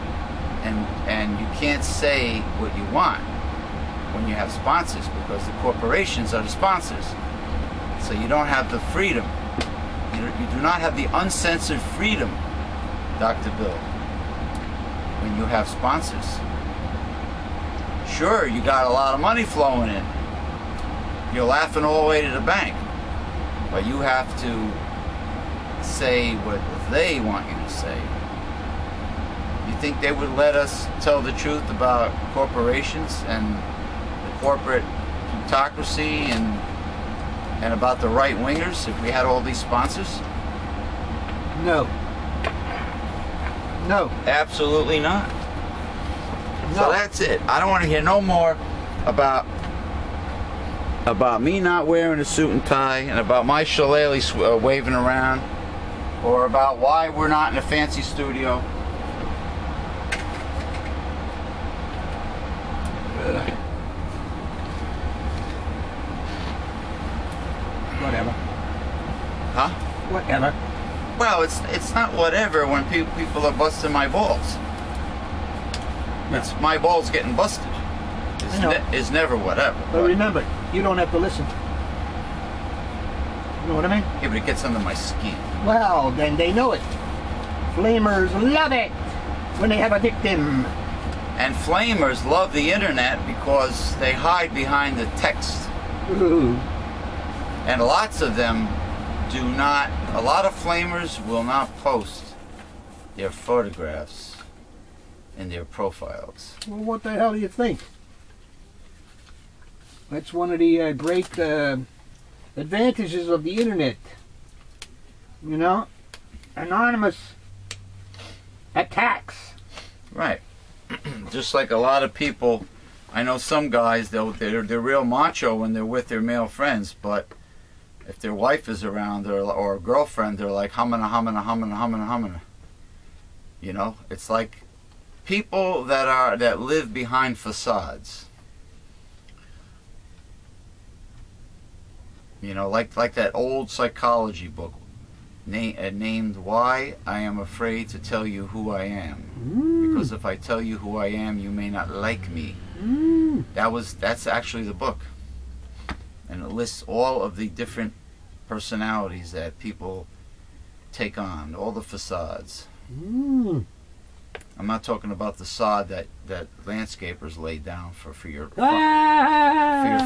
And you can't say what you want when you have sponsors, because the corporations are the sponsors. So you don't have the freedom. You do not have the uncensored freedom, Dr. Bill, when you have sponsors. Sure, you got a lot of money flowing in. You're laughing all the way to the bank. But you have to say what they want you to say. You think they would let us tell the truth about corporations and the corporate plutocracy and about the right-wingers if we had all these sponsors? No. No. Absolutely not. No. So that's it. I don't want to hear no more about me not wearing a suit and tie, and about my shillelagh waving around, or about why we're not in a fancy studio. Whatever. Huh? Whatever. Well, it's not whatever when people are busting my balls. It's my balls getting busted. It's never whatever. But remember, you don't have to listen. You know what I mean? Yeah, but it gets under my skin. Well, then they know it. Flamers love it when they have a victim. And flamers love the internet because they hide behind the text. Ooh. And lots of them do not, a lot of flamers will not post their photographs in their profiles. Well, what the hell do you think? That's one of the great advantages of the internet. You know? Anonymous attacks. Right. Just like a lot of people, I know some guys, they're real macho when they're with their male friends, but if their wife is around or a girlfriend, they're like humming, humming, humming, humming, humming. You know, it's like people that live behind facades. You know, like that old psychology book named "Why I Am Afraid to Tell You Who I Am." Because if I tell you who I am, you may not like me. That's actually the book, and it lists all of the different personalities that people take on, all the facades. I'm not talking about the sod that landscapers laid down for your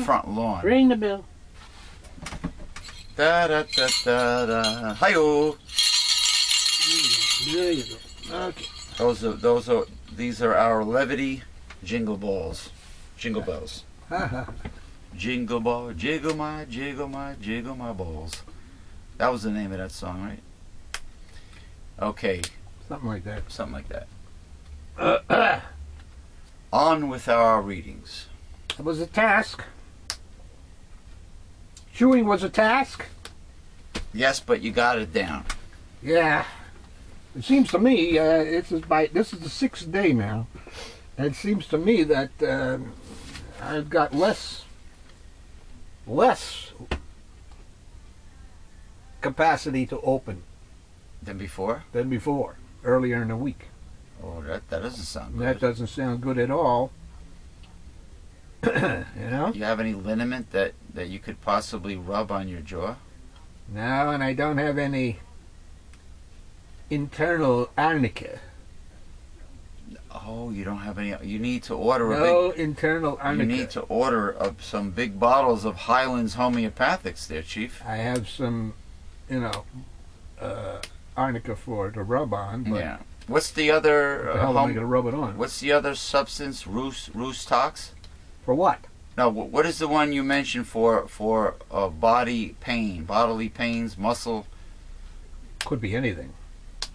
front lawn. Ring the bell. Da da da da da. Hi-yo. There you go. Okay. These are our levity jingle bells. Jingle ball, jiggle my balls. That was the name of that song, right? Okay. Something like that. Something like that. On with our readings. It was a task. Chewing was a task. Yes, but you got it down. Yeah. It seems to me, this is the 6th day now. And it seems to me that I've got less capacity to open Than before? earlier in the week. Oh, that doesn't sound good. That doesn't sound good at all. You know? You have any liniment that you could possibly rub on your jaw? No, and I don't have any internal arnica. Oh, you don't have any. You need to order internal arnica. You need to order some big bottles of Highlands homeopathics there, Chief. I have some, arnica to rub on. But yeah. What's the other? What the hell am I going to rub it on? What's the other substance? Rus tox? For what? No. What is the one you mentioned for bodily pains, muscle? Could be anything.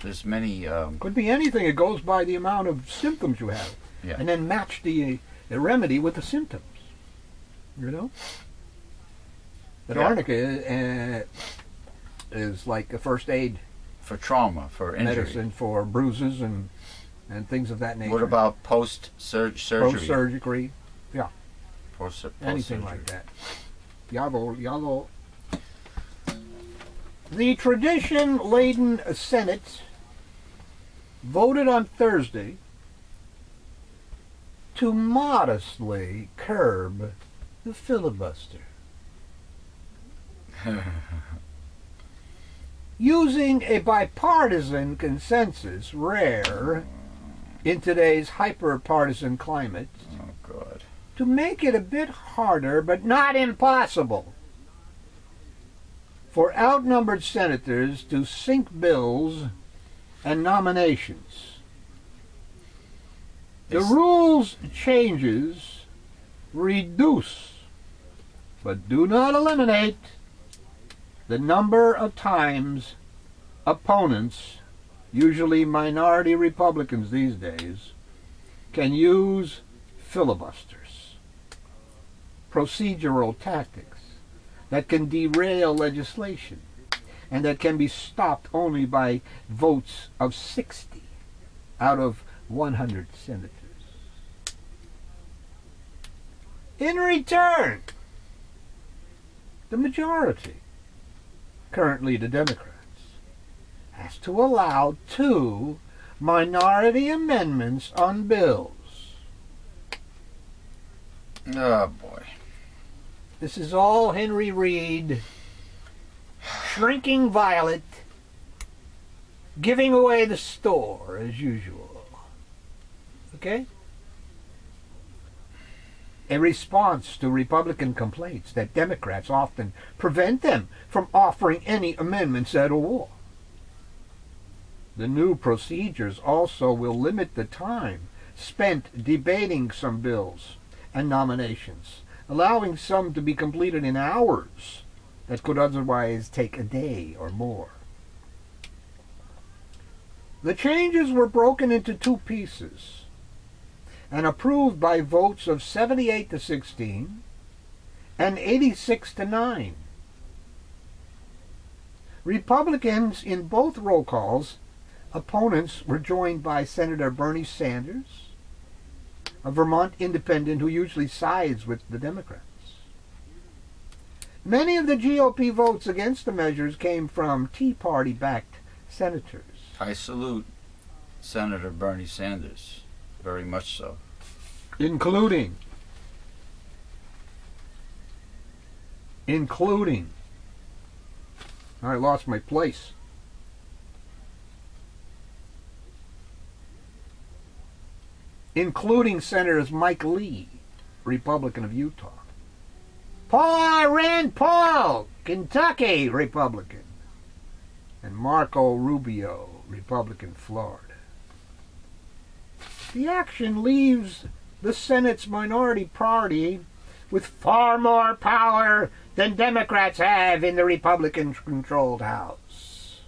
There's many. Could be anything. It goes by the amount of symptoms you have, yeah. And then match the remedy with the symptoms. You know. But yeah. Arnica is like a first aid for trauma, for injury, medicine for bruises and things of that nature. What about post-surgery? Post-surgery, yeah. Anything like that. Yavo. The tradition-laden Senate voted on Thursday to modestly curb the filibuster. Using a bipartisan consensus rare in today's hyper-partisan climate, oh, God. To make it a bit harder, but not impossible, for outnumbered senators to sink bills and nominations. The rules changes reduce, but do not eliminate, the number of times opponents, usually minority Republicans these days, can use filibusters, procedural tactics that can derail legislation and that can be stopped only by votes of 60 out of 100 senators. In return, the majority, currently the Democrats, has to allow 2 minority amendments on bills. Oh, boy. This is all Henry Reid, shrinking violet, giving away the store as usual. Okay? A response to Republican complaints that Democrats often prevent them from offering any amendments at all. The new procedures also will limit the time spent debating some bills and nominations, allowing some to be completed in hours that could otherwise take a day or more. The changes were broken into 2 pieces and approved by votes of 78 to 16 and 86 to 9. Republicans in both roll calls, opponents were joined by Senator Bernie Sanders, a Vermont independent who usually sides with the Democrats. Many of the GOP votes against the measures came from Tea Party-backed senators. I salute Senator Bernie Sanders, very much so. Including, I lost my place. Including Senators Mike Lee, Republican of Utah, Rand Paul, Kentucky, Republican, and Marco Rubio, Republican, Florida. The action leaves the Senate's minority party with far more power than Democrats have in the Republican-controlled House,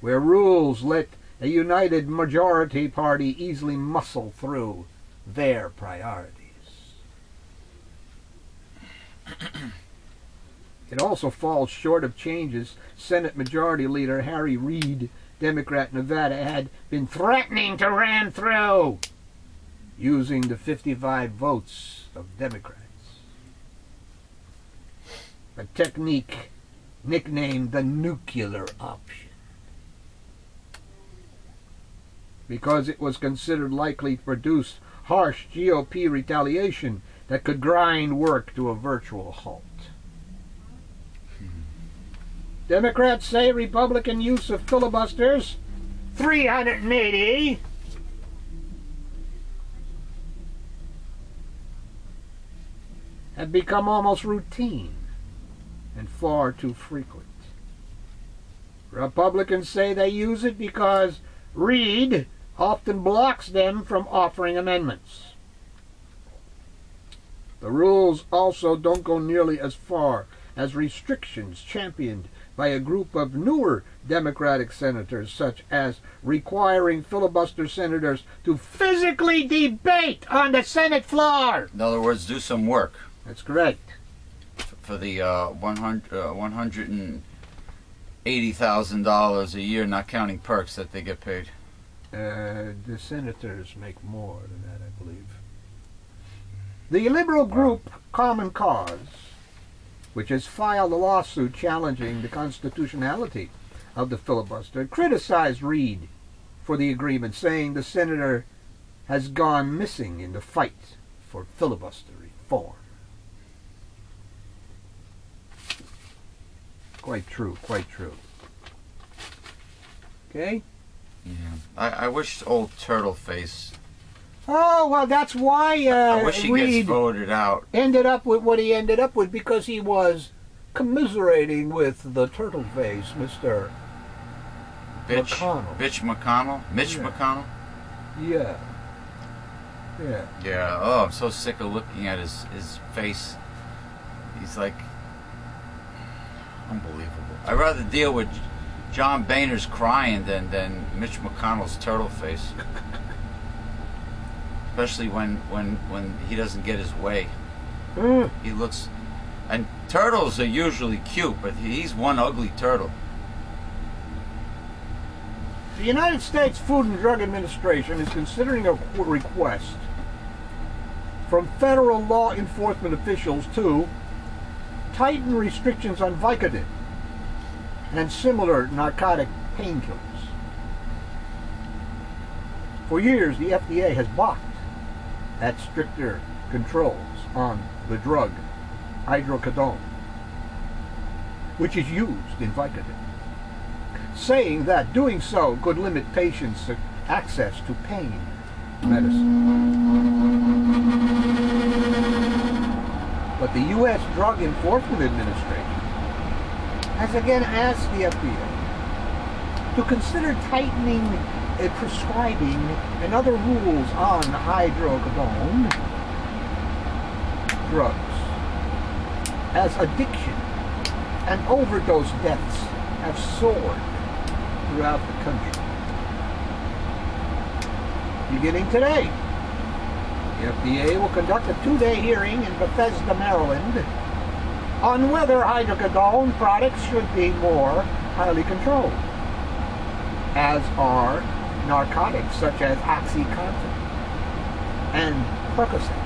where rules let a united majority party easily muscle through their priorities. It also falls short of changes Senate Majority Leader Harry Reid, Democrat Nevada, had been threatening to ram through, using the 55 votes of Democrats. A technique nicknamed the nuclear option, because it was considered likely to produce harsh GOP retaliation that could grind work to a virtual halt. Democrats say Republican use of filibusters, 380, have become almost routine and far too frequent. Republicans say they use it because Reid often blocks them from offering amendments. The rules also don't go nearly as far as restrictions championed by a group of newer Democratic senators, such as requiring filibuster senators to physically debate on the Senate floor. In other words, do some work. That's correct. For the $180,000 a year, not counting perks that they get paid. The senators make more than that, I believe. The liberal group Common Cause, which has filed a lawsuit challenging the constitutionality of the filibuster, criticized Reid for the agreement, saying the senator has gone missing in the fight for filibuster reform. Quite true, quite true. Okay? Yeah. I wish old Turtle Face. Oh, well, that's why I wish he Reid gets voted out. ended up with what he ended up with, because he was commiserating with the turtle face, Mr. McConnell. Mitch McConnell? Mitch McConnell? Yeah. Yeah. Yeah. Oh, I'm so sick of looking at his face. He's like unbelievable. I'd rather deal with John Boehner's crying than Mitch McConnell's turtle face. Especially when he doesn't get his way. He looks... And turtles are usually cute, but he's one ugly turtle. The United States Food and Drug Administration is considering a request from federal law enforcement officials to tighten restrictions on Vicodin, and similar narcotic painkillers. For years, the FDA has balked at stricter controls on the drug hydrocodone, which is used in Vicodin, saying that doing so could limit patients' access to pain medicine. But the U.S. Drug Enforcement Administration has again asked the FDA to consider tightening prescribing and other rules on hydrocodone drugs, as addiction and overdose deaths have soared throughout the country. Beginning today, the FDA will conduct a 2-day hearing in Bethesda, Maryland, on whether hydrocodone products should be more highly controlled, as are narcotics such as OxyContin and Percocet.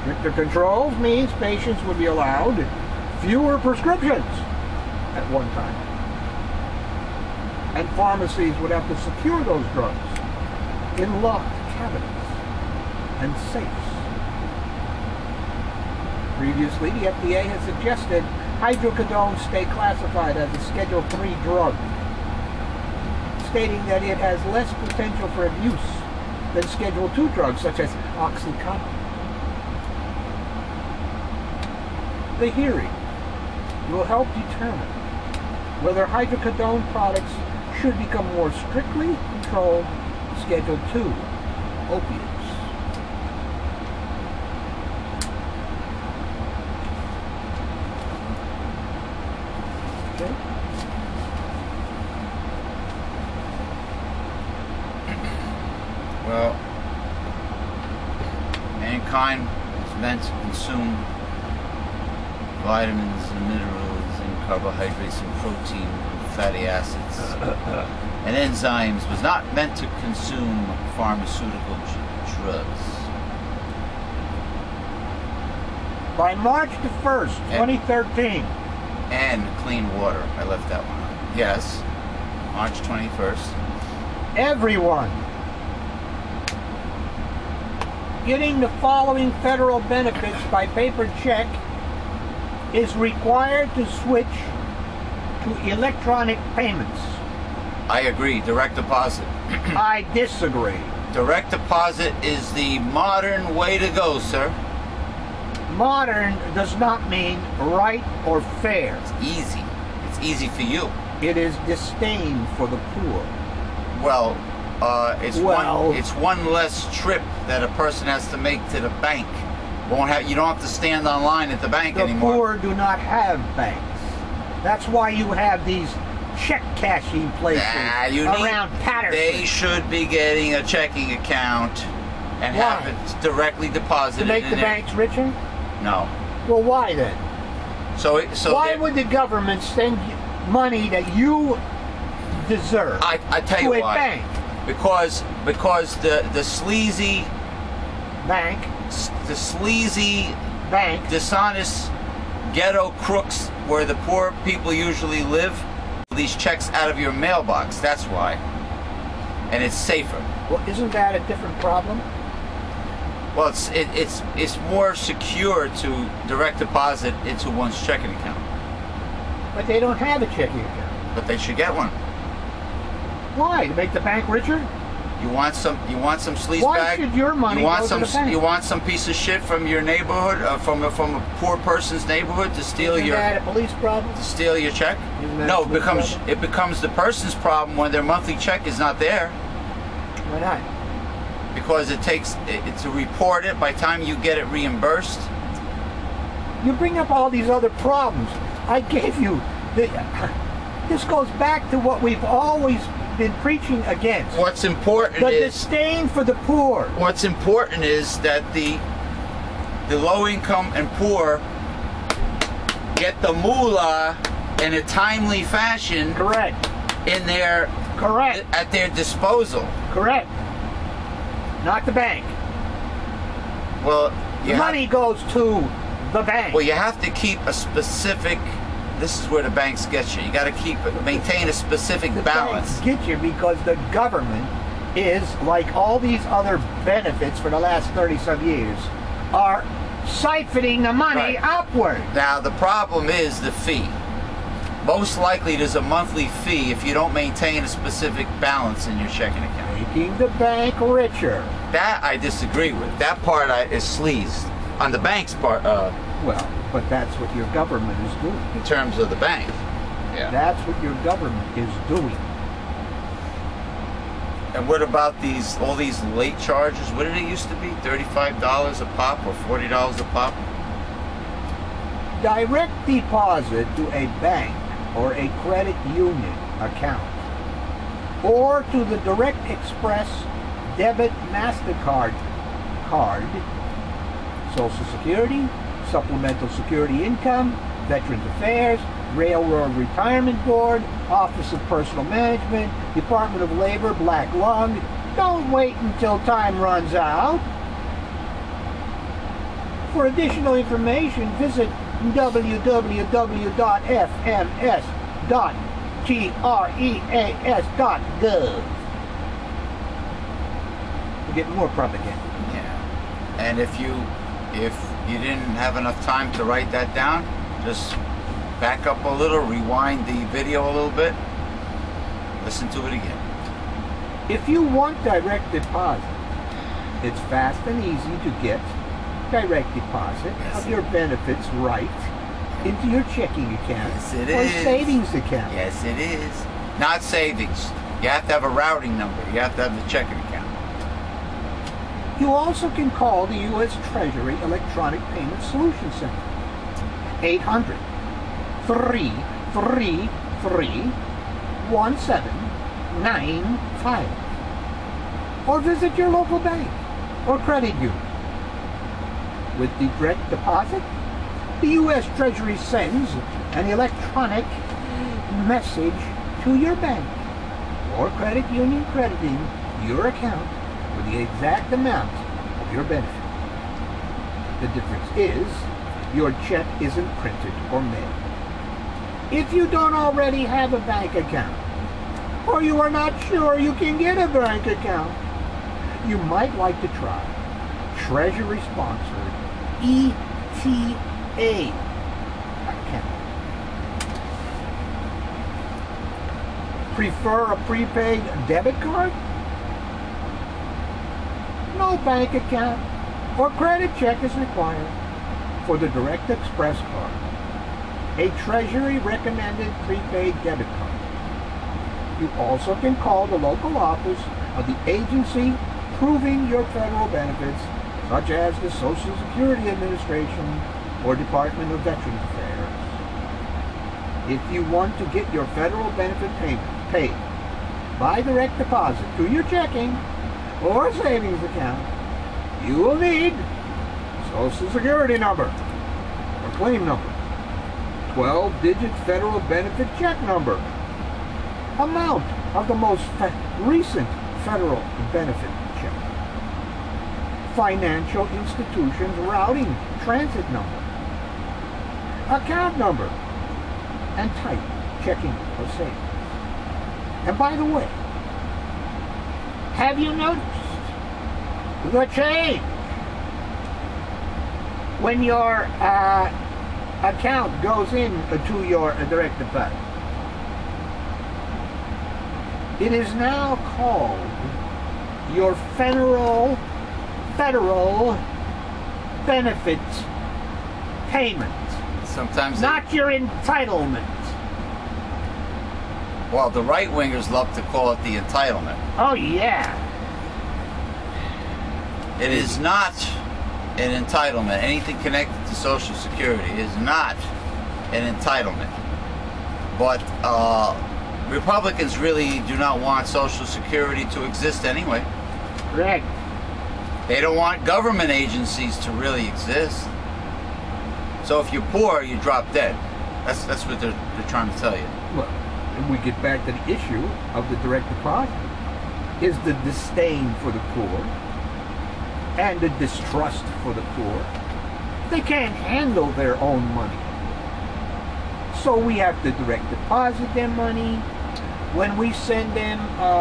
Stricter controls means patients would be allowed fewer prescriptions at one time, and pharmacies would have to secure those drugs in locked cabinets and safes. Previously, the FDA has suggested hydrocodone stay classified as a Schedule III drug, stating that it has less potential for abuse than Schedule II drugs such as OxyContin. The hearing will help determine whether hydrocodone products should become more strictly controlled Schedule II opiates. Okay. Well, mankind is meant to consume vitamins and minerals and carbohydrates and protein and fatty acids and enzymes, was not meant to consume pharmaceutical drugs. By March the 1st, 2013. And clean water. I left that one out. Yes. March 21st. Everyone getting the following federal benefits by paper check is required to switch to electronic payments. I agree. Direct deposit. I disagree. Direct deposit is the modern way to go, sir. Modern does not mean right or fair. It's easy. It's easy for you. It is disdain for the poor. Well, it's one less trip that a person has to make to the bank. You don't have to stand online at the bank anymore. The poor do not have banks. That's why you have these check cashing places around Patterson. They should be getting a checking account and have it directly deposited to make the banks richer? No. Well, why then? So why would the government send money that you deserve I tell you to a why. bank? Because the sleazy bank, dishonest ghetto crooks where the poor people usually live, these checks out of your mailbox. That's why. And it's safer. Well, isn't that a different problem? Well, it's more secure to direct deposit into one's checking account. But they don't have a checking account. But they should get one. Why? To make the bank richer? You want some sleaze Why bag? should your money go to the bank? You want some piece of shit from your neighborhood, from a poor person's neighborhood to steal Isn't that a police problem? To steal your check? No, it becomes the person's problem when their monthly check is not there. Why not? Because it takes to report it by the time you get it reimbursed. You bring up all these other problems. I gave you this goes back to what we've always been preaching against. What's important the is disdain for the poor. What's important is that the low income and poor get the moolah in a timely fashion. Correct. At their disposal. Correct. Not the bank. Well, the money goes to the bank. Well, you have to keep a specific this is where the banks get you. You got to maintain a specific balance. The banks get you because the government is, like all these other benefits for the last 30-some years, are siphoning the money upward. Now, the problem is the fee. Most likely there's a monthly fee if you don't maintain a specific balance in your checking account. Making the bank richer. That I disagree with. That part is sleazed. On the bank's part, well, but that's what your government is doing. in terms of the bank. Yeah. That's what your government is doing. And what about all these late charges? What did it used to be? $35 a pop or $40 a pop? Direct deposit to a bank or a credit union account, or to the Direct Express debit MasterCard card, Social Security, Supplemental Security Income, Veterans Affairs, Railroad Retirement Board, Office of Personal Management, Department of Labor, Black Lung. Don't wait until time runs out. For additional information, visit www.fms.treas.gov. We're getting more propaganda. Yeah. And if you didn't have enough time to write that down, just back up a little, rewind the video a little bit, listen to it again. If you want direct deposit, it's fast and easy to get direct deposit of your benefits right into your checking account or savings account. Yes, it is. Not savings. You have to have a routing number. You have to have the checking account. You also can call the U.S. Treasury Electronic Payment Solution Center. 800-333-1795. Or visit your local bank or credit union. With the direct deposit, the U.S. Treasury sends an electronic message to your bank or credit union crediting your account with the exact amount of your benefit. The difference is your check isn't printed or mailed. If you don't already have a bank account, or you are not sure you can get a bank account, you might like to try Treasury-sponsored ETA account. Prefer a prepaid debit card? No bank account or credit check is required for the Direct Express card, a Treasury recommended prepaid debit card. You also can call the local office of the agency proving your federal benefits, such as the Social Security Administration or Department of Veterans Affairs. If you want to get your federal benefit payment paid by direct deposit to your checking or savings account, you will need Social Security number or claim number, 12-digit federal benefit check number, amount of the most recent federal benefit check, financial institution's routing transit number, account number, and type, checking or savings. And by the way, have you noticed the change when your account goes into your direct deposit? It is now called your federal benefit payment. Sometimes not your entitlement. Well, the right-wingers love to call it the entitlement. Oh, yeah. It is not an entitlement. Anything connected to Social Security is not an entitlement. But Republicans really do not want Social Security to exist anyway. Correct. They don't want government agencies to really exist. So if you're poor, you drop dead. That's what they're trying to tell you. Well, and we get back to the issue of the direct deposit. Is the disdain for the poor and the distrust for the poor. They can't handle their own money. So we have to direct deposit their money. When we send them a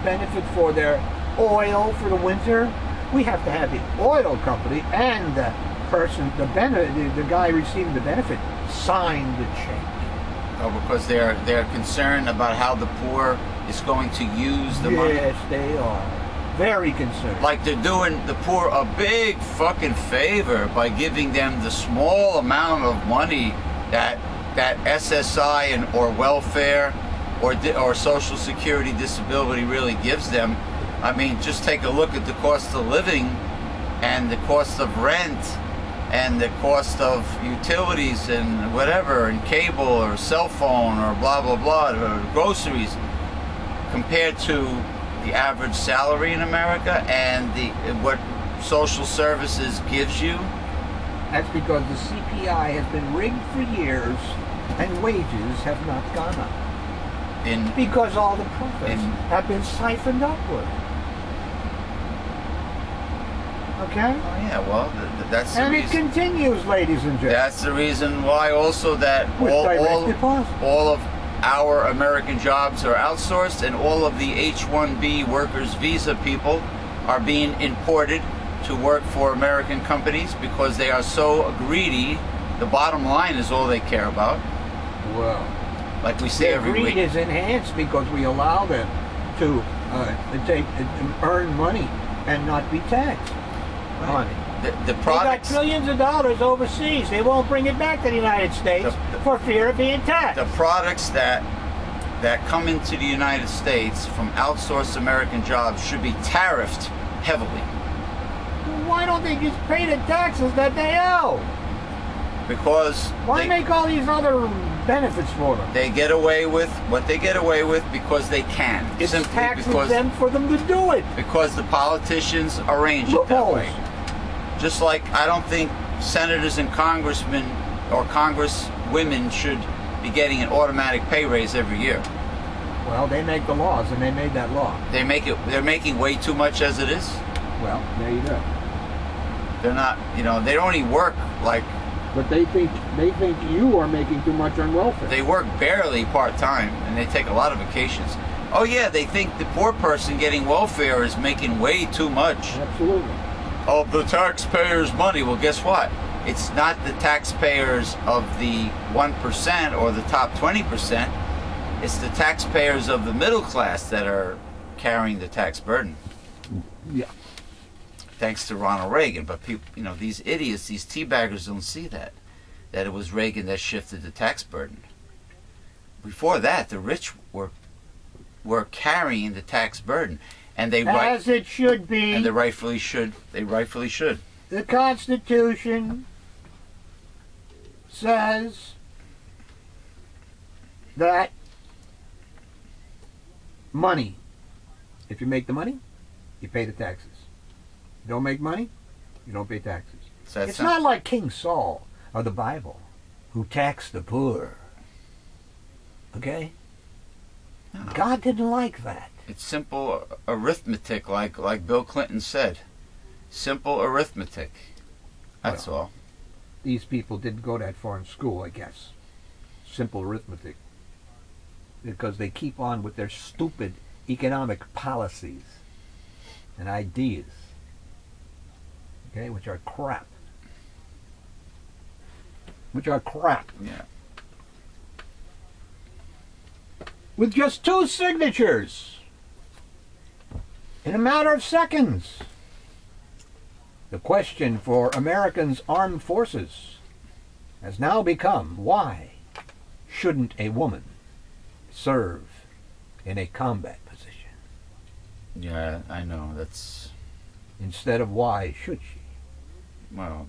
benefit for their oil for the winter, we have to have the oil company and the person, the guy receiving the benefit, sign the check. Oh, because they're concerned about how the poor is going to use the money. Yes, they are. Very concerned. Like they're doing the poor a big fucking favor by giving them the small amount of money that SSI or welfare or Social Security disability really gives them. I mean, just take a look at the cost of living and the cost of rent and the cost of utilities and whatever, and cable or cell phone or blah blah blah, or groceries, compared to the average salary in America and what social services gives you. That's because the CPI has been rigged for years and wages have not gone up. Because all the profits have been siphoned upward. Okay? Oh yeah, well, that's the reason. And it continues, ladies and gentlemen. That's the reason why also that all of our American jobs are outsourced, and all of the H-1B workers visa people are being imported to work for American companies because they are so greedy. The bottom line is all they care about. Well, like we say every week. Greed is enhanced because we allow them to earn money and not be taxed on it. The products, they got trillions of dollars overseas. They won't bring it back to the United States for fear of being taxed. The products that come into the United States from outsourced American jobs should be tariffed heavily. Why don't they just pay the taxes that they owe? Because why make all these other benefits for them? They get away with what they get away with because they can. It's taxing them for them to do it. Because the politicians arrange it that way. Just like I don't think senators and congressmen or congresswomen should be getting an automatic pay raise every year. Well, they make the laws, and they made that law. They're making way too much as it is. Well, there you go. They're not, they only work like. But they think you are making too much on welfare. They work barely part-time, and they take a lot of vacations. Oh yeah, they think the poor person getting welfare is making way too much. Absolutely. Of the taxpayers' money. Well, guess what? It's not the taxpayers of the 1% or the top 20%. It's the taxpayers of the middle class that are carrying the tax burden. Yeah. Thanks to Ronald Reagan. But people, these idiots, these teabaggers don't see that it was Reagan that shifted the tax burden. Before that, the rich were carrying the tax burden. And as it should be. And they rightfully should. They rightfully should. The Constitution says that money, if you make the money, you pay the taxes. You don't make money, you don't pay taxes. So it's not like King Saul of the Bible, who taxed the poor. Okay? No. God didn't like that. It's simple arithmetic, like Bill Clinton said. Simple arithmetic. That's all. These people didn't go that far in school, I guess. Simple arithmetic. Because they keep on with their stupid economic policies and ideas. Okay, which are crap. Yeah. With just 2 signatures. In a matter of seconds. The question for Americans' armed forces has now become, why shouldn't a woman serve in a combat position? Yeah, I know. That's instead of why should she? Well,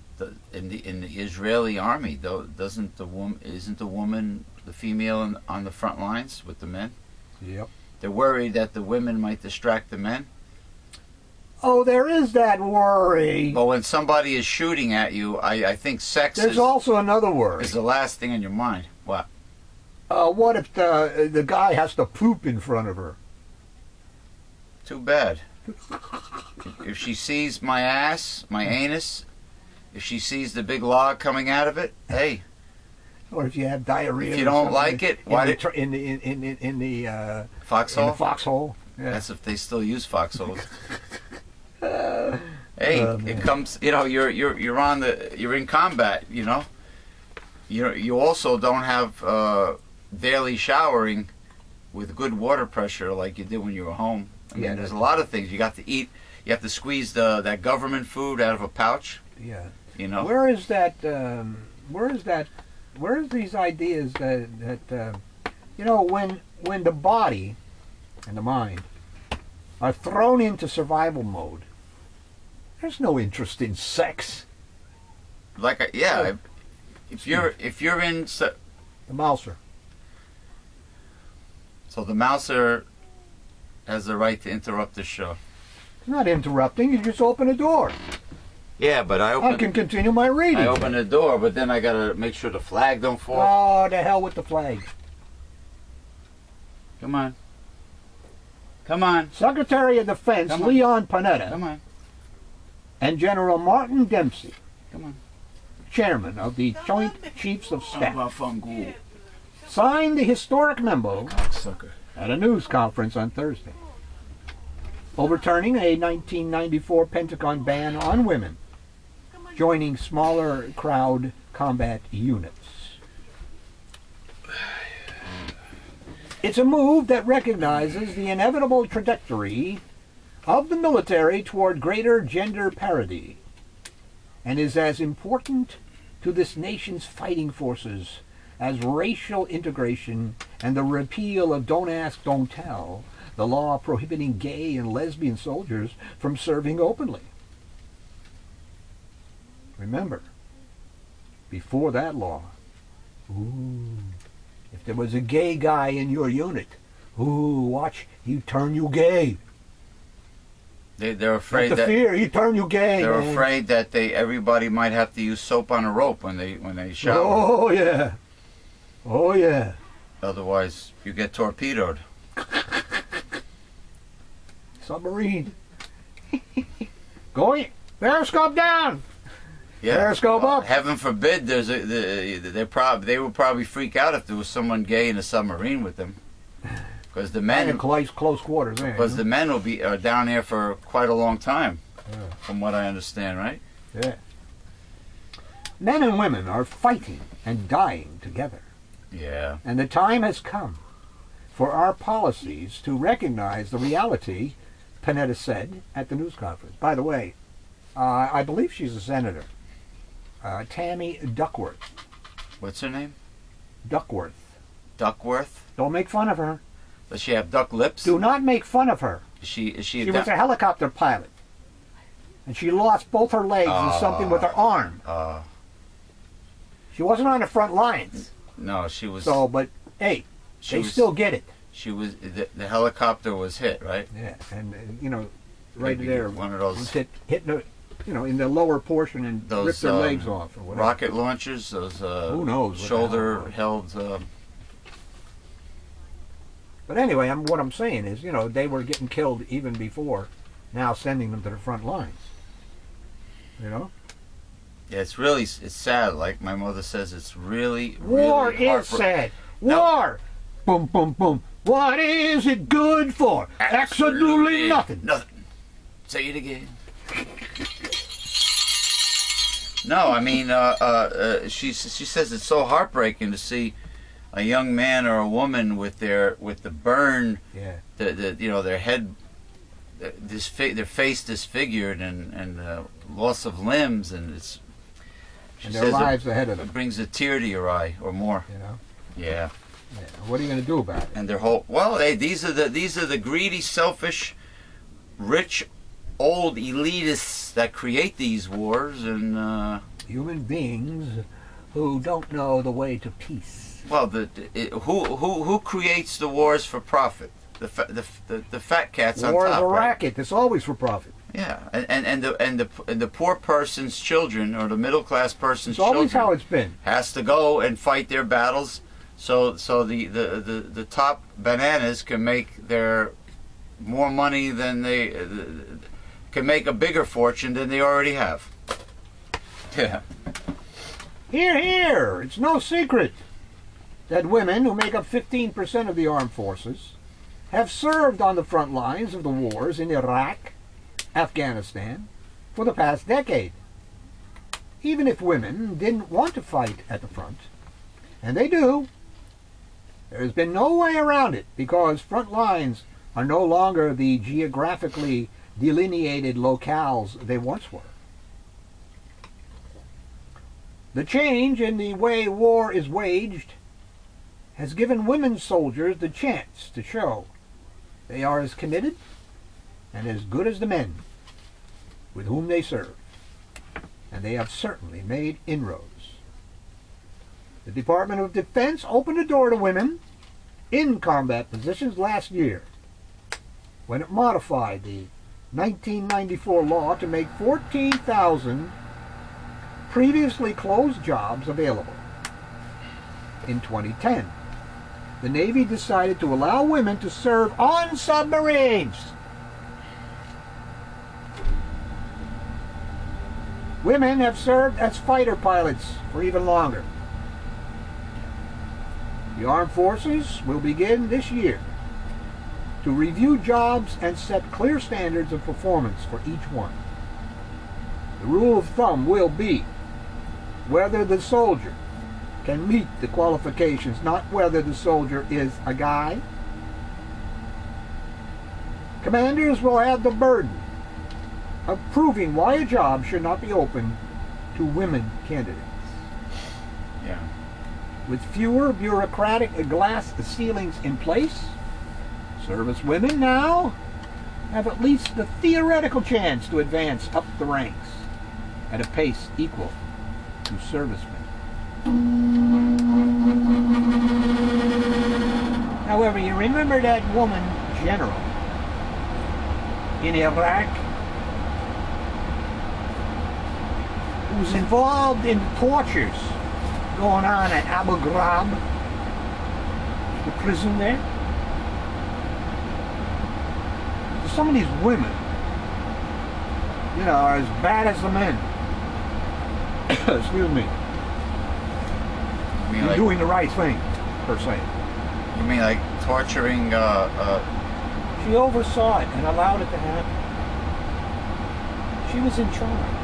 in the Israeli army, though, isn't the woman the female on the front lines with the men? Yep. They're worried that the women might distract the men. Oh, there is that worry. But when somebody is shooting at you, I think There's also another worry. Is the last thing on your mind. What? What if the guy has to poop in front of her? Too bad. If she sees my ass, my anus, if she sees the big log coming out of it, hey, Or if you have diarrhea. If you don't like it, why did in the foxhole? In the foxhole. Yeah. That's if they still use foxholes. Hey, it comes. You know, you're in combat. You know, you also don't have daily showering with good water pressure like you did when you were home. I mean, there's a lot of things you got to eat. You have to squeeze that government food out of a pouch. Yeah. You know. Where is that? Where is these ideas that you know, when the body and the mind are thrown into survival mode, there's no interest in sex. Like if you're in the mouser. So the mouser has the right to interrupt the show. It's not interrupting. You just open a door. Yeah, but I can continue my reading. I open the door, but then I gotta make sure the flag don't fall. Oh, the hell with the flag. Come on. Come on. Secretary of Defense Leon Panetta. Come on. And General Martin Dempsey. Come on. Chairman of the Joint Chiefs of Staff. Fungool. Signed the historic memo Cocksucker. at a news conference on Thursday, overturning a 1994 Pentagon ban on women joining smaller crowd combat units. It's a move that recognizes the inevitable trajectory of the military toward greater gender parity and is as important to this nation's fighting forces as racial integration and the repeal of Don't Ask, Don't Tell, the law prohibiting gay and lesbian soldiers from serving openly. Remember, before that law, if there was a gay guy in your unit, watch, he'd turn you gay. They're afraid that fear, he'd turn you gay. They're man. afraid that everybody might have to use soap on a rope when they shower. Oh yeah. Oh yeah. Otherwise, you get torpedoed. Submarine. Going. Periscope down. Yeah. Periscope up. Heaven forbid. They would probably freak out if there was someone gay in a submarine with them, because the men close quarters. Because the men are down there for quite a long time, from what I understand, right? Yeah. Men and women are fighting and dying together. Yeah. And the time has come for our policies to recognize the reality, Panetta said at the news conference. By the way, I believe she's a senator. Tammy Duckworth. What's her name? Duckworth. Duckworth? Don't make fun of her. Does she have duck lips? Do not make fun of her. Is she She was a helicopter pilot. And she lost both her legs and something with her arm. She wasn't on the front lines. No, she was. So, but hey, they still get it. She was. The helicopter was hit, right? Yeah, and you know, right Maybe there, one of those was hit the, you know, in the lower portion and those, ripped their legs off or whatever. Rocket launchers, those who knows, shoulder held. But anyway, what I'm saying is, you know, they were getting killed even before. Now sending them to the front lines. You know. Yeah, it's sad. Like my mother says, it's really war really is sad. War. Boom, boom, boom. What is it good for? Absolutely nothing. Nothing. Say it again. No, I mean, she says it's so heartbreaking to see a young man or a woman with the burn, their head, their face disfigured and loss of limbs, and it's. And their lives ahead of them. It brings a tear to your eye or more. You know. Yeah. What are you going to do about it? And their whole these are the greedy, selfish, rich, old elitists that create these wars and human beings who don't know the way to peace. Well, who creates the wars for profit? The fat cats on top. War is a right? racket. It's always for profit. Yeah, and the poor person's children or the middle class person's children. It's always how it's been. Has to go and fight their battles, so the top bananas can make their more money than they can make a bigger fortune than they already have. Yeah. Hear, hear! It's no secret that women, who make up 15% of the armed forces, have served on the front lines of the wars in Iraq, Afghanistan, for the past decade. Even if women didn't want to fight at the front, and they do, there's been no way around it, because front lines are no longer the geographically delineated locales they once were. The change in the way war is waged has given women soldiers the chance to show they are as committed and as good as the men with whom they serve, and they have certainly made inroads. The Department of Defense opened the door to women in combat positions last year when it modified the 1994 law to make 14,000 previously closed jobs available. In 2010, the Navy decided to allow women to serve on submarines. Women have served as fighter pilots for even longer. The Armed Forces will begin this year to review jobs and set clear standards of performance for each one. The rule of thumb will be whether the soldier can meet the qualifications, not whether the soldier is a guy. Commanders will have the burden of proving why a job should not be open to women candidates. Yeah. With fewer bureaucratic glass ceilings in place, service women now have at least the theoretical chance to advance up the ranks at a pace equal to servicemen. However, you remember that woman general in Iraq who was involved in tortures going on at Abu Ghraib, the prison there? Some of these women, you know, are as bad as the men. Excuse me. You mean You're like, doing the right thing, per se. you mean like torturing? She oversaw it and allowed it to happen. She was in charge.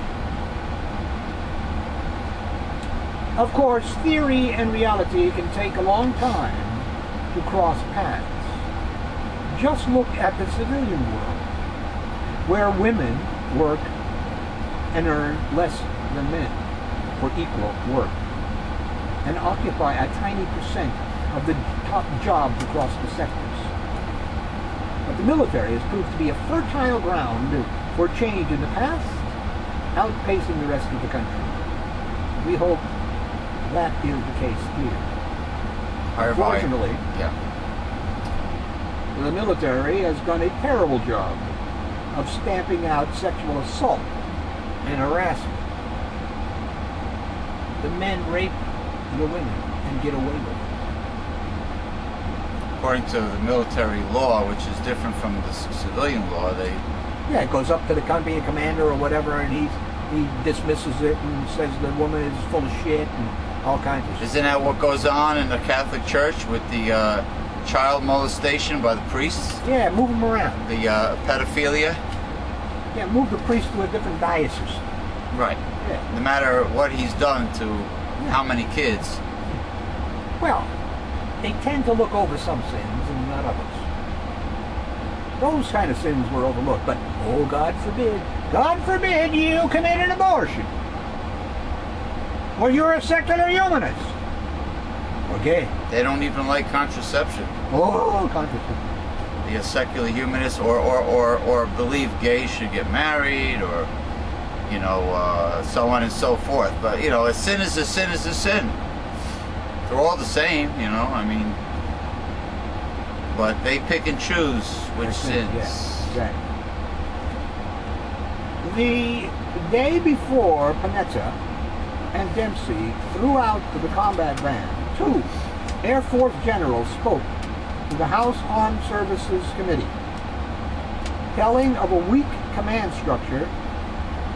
Of course, theory and reality can take a long time to cross paths. Just look at the civilian world, where women work and earn less than men for equal work, and occupy a tiny percent of the top jobs across the sectors. But the military has proved to be a fertile ground for change in the past, outpacing the rest of the country. We hope that is the case here. Unfortunately, yeah. the military has done a terrible job of stamping out sexual assault and harassment. The men rape the women and get away with it. According to the military law, which is different from the civilian law, Yeah, it goes up to the company commander or whatever, and he dismisses it and says the woman is full of shit and all kinds of shit. isn't that what goes on in the Catholic Church with the child molestation by the priests? Yeah, move them around. The pedophilia? Yeah, move the priest to a different diocese. Right. Yeah. No matter what he's done to how many kids. Well, they tend to look over some sins and not others. Those kind of sins were overlooked, but oh, God forbid you commit an abortion. Or you're a secular humanist. Okay. They don't even like contraception. Oh, contraception. Be a secular humanist or believe gays should get married or, you know, so on and so forth. But, you know, a sin is a sin is a sin. They're all the same, you know, I mean. But they pick and choose which sins. Yeah, exactly. The day before Panetta and Dempsey threw out the combat ban, 2 Air Force generals spoke to the House Armed Services Committee, telling of a weak command structure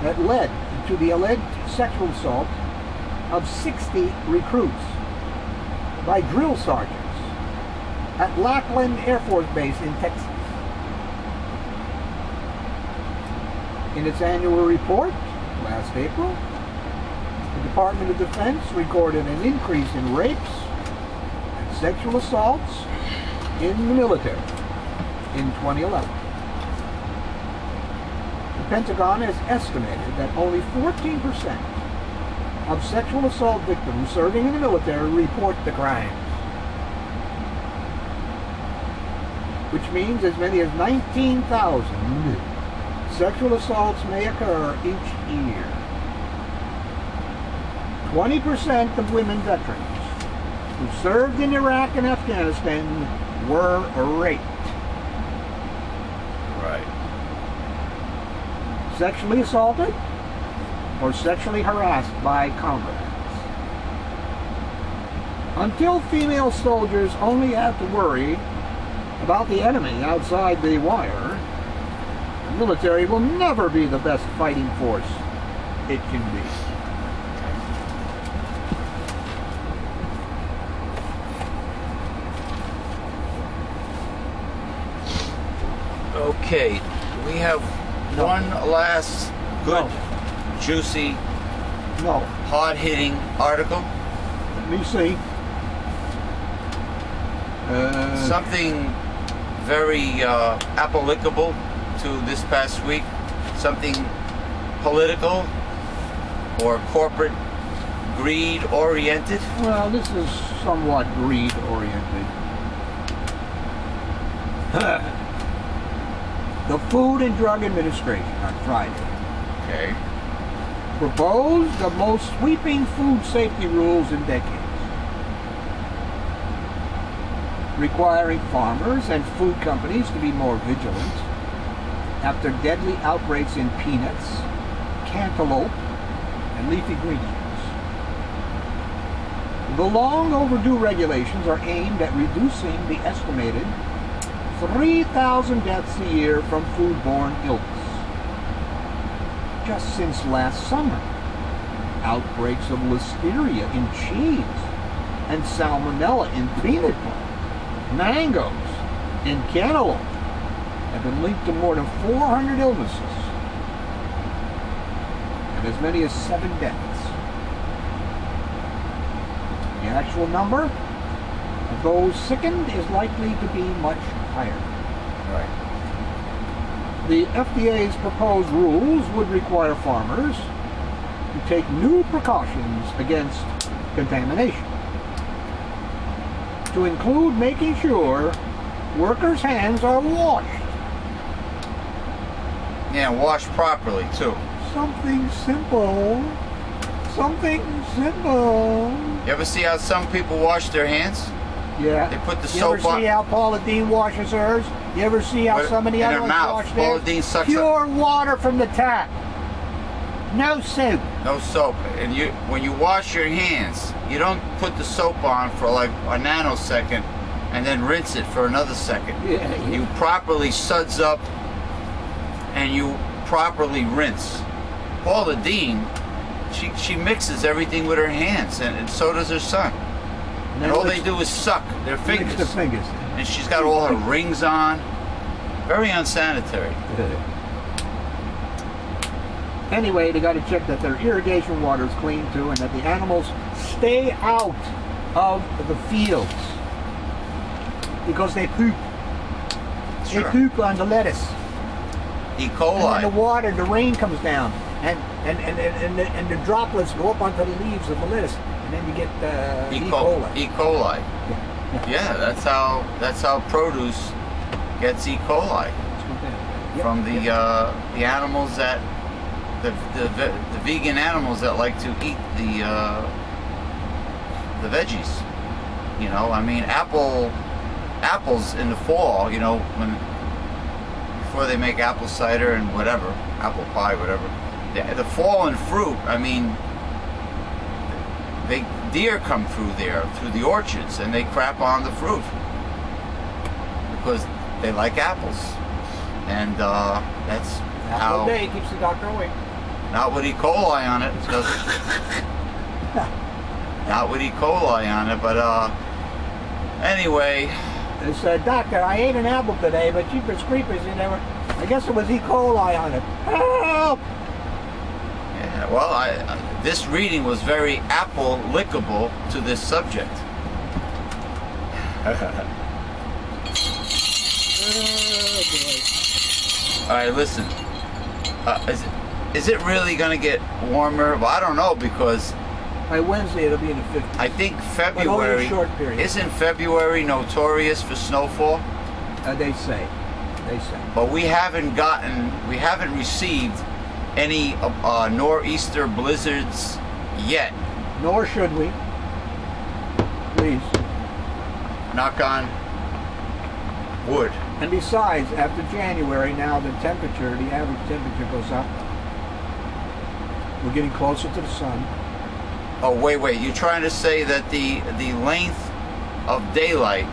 that led to the alleged sexual assault of 60 recruits by drill sergeants at Lackland Air Force Base in Texas. In its annual report last April, the Department of Defense recorded an increase in rapes and sexual assaults in the military in 2011. The Pentagon has estimated that only 14% of sexual assault victims serving in the military report the crimes, which means as many as 19,000 sexual assaults may occur each year. 20% of women veterans who served in Iraq and Afghanistan were raped. Right. Sexually assaulted or sexually harassed by comrades. Until female soldiers only have to worry about the enemy outside the wire, the military will never be the best fighting force it can be. Okay, we have one last good, juicy, hard-hitting article. Let me see. Something very applicable to this past week. Something political or corporate greed-oriented. Well, this is somewhat greed-oriented. The Food and Drug Administration on Friday proposed the most sweeping food safety rules in decades, requiring farmers and food companies to be more vigilant after deadly outbreaks in peanuts, cantaloupe, and leafy greens. The long overdue regulations are aimed at reducing the estimated 3,000 deaths a year from foodborne illness. Just since last summer, outbreaks of listeria in cheese and salmonella in peanut butter, mangoes, and cantaloupe have been linked to more than 400 illnesses and as many as 7 deaths. The actual number of those sickened is likely to be much higher. Right. The FDA's proposed rules would require farmers to take new precautions against contamination, to include making sure workers' hands are washed. Yeah, washed properly too. Something simple. Something simple. You ever see how some people wash their hands? Yeah. They put the You soap ever on see how Paula Deen washes hers? You ever see how some of the other ones wash Paula theirs? Deen sucks Pure water from the tap. No soap. No soap. And when you wash your hands, you don't put the soap on for like a nanosecond and then rinse it for another second. Yeah. You properly suds up and you properly rinse. Paula Deen, she mixes everything with her hands, and so does her son. And all they do is suck their fingers. The fingers. And she's got all her rings on. Very unsanitary. Anyway, they got to check that their irrigation water is clean too, and that the animals stay out of the fields because they poop. Sure. They poop on the lettuce. E. And coli. then the water, the rain comes down, and the droplets go up onto the leaves of the lettuce, and then you get E. coli. E. coli. Yeah, that's how produce gets E. coli from the animals that the vegan animals that like to eat the veggies. You know, I mean, apples in the fall. You know, before they make apple cider and whatever, apple pie, whatever. The fallen fruit. I mean, deer come through there, through the orchards, and they crap on the fruit because they like apples, and that's Apple how. day keeps the doctor away. Not with E. coli on it. It doesn't. not with E. coli on it, but anyway. They said, "Doctor, I ate an apple today, but Jeepers Creepers, I guess it was E. coli on it. Help!" Yeah, well, this reading was very apple-lickable to this subject. All right, listen. Is it really going to get warmer? Well, I don't know, because by Wednesday it'll be in the 50s. I think February. But only a short period. Isn't February notorious for snowfall? They say. But we haven't received any nor'easter blizzards yet. Nor should we. Please. Knock on wood. And besides, after January, now the temperature, the average temperature goes up. We're getting closer to the sun. Oh, wait. You're trying to say that the length of daylight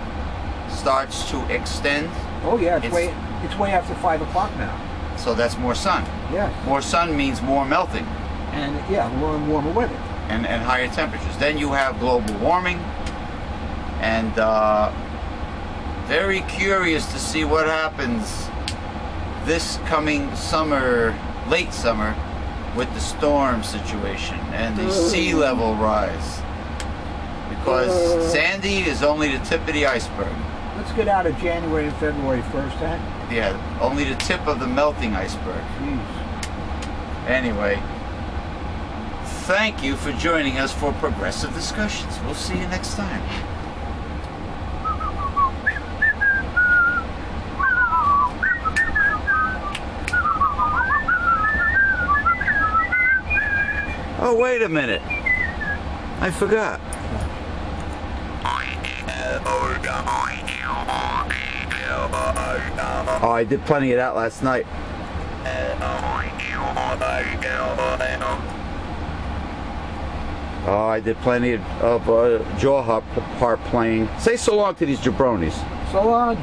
starts to extend? Oh yeah, it's way after 5 o'clock now. So that's more sun. Yes. More sun means more melting. And yeah, warmer weather. And higher temperatures. Then you have global warming. And very curious to see what happens this coming summer, late summer, with the storm situation and the sea level rise. Because Sandy is only the tip of the iceberg. Let's get out of January and February first, huh? Yeah, only the tip of the melting iceberg. Jeez. Anyway, thank you for joining us for Progressive Discussions. We'll see you next time. Oh, wait a minute. I forgot. Oh, I did plenty of that last night. Oh, I did plenty of jaw harp playing. Say so long to these jabronis. So long.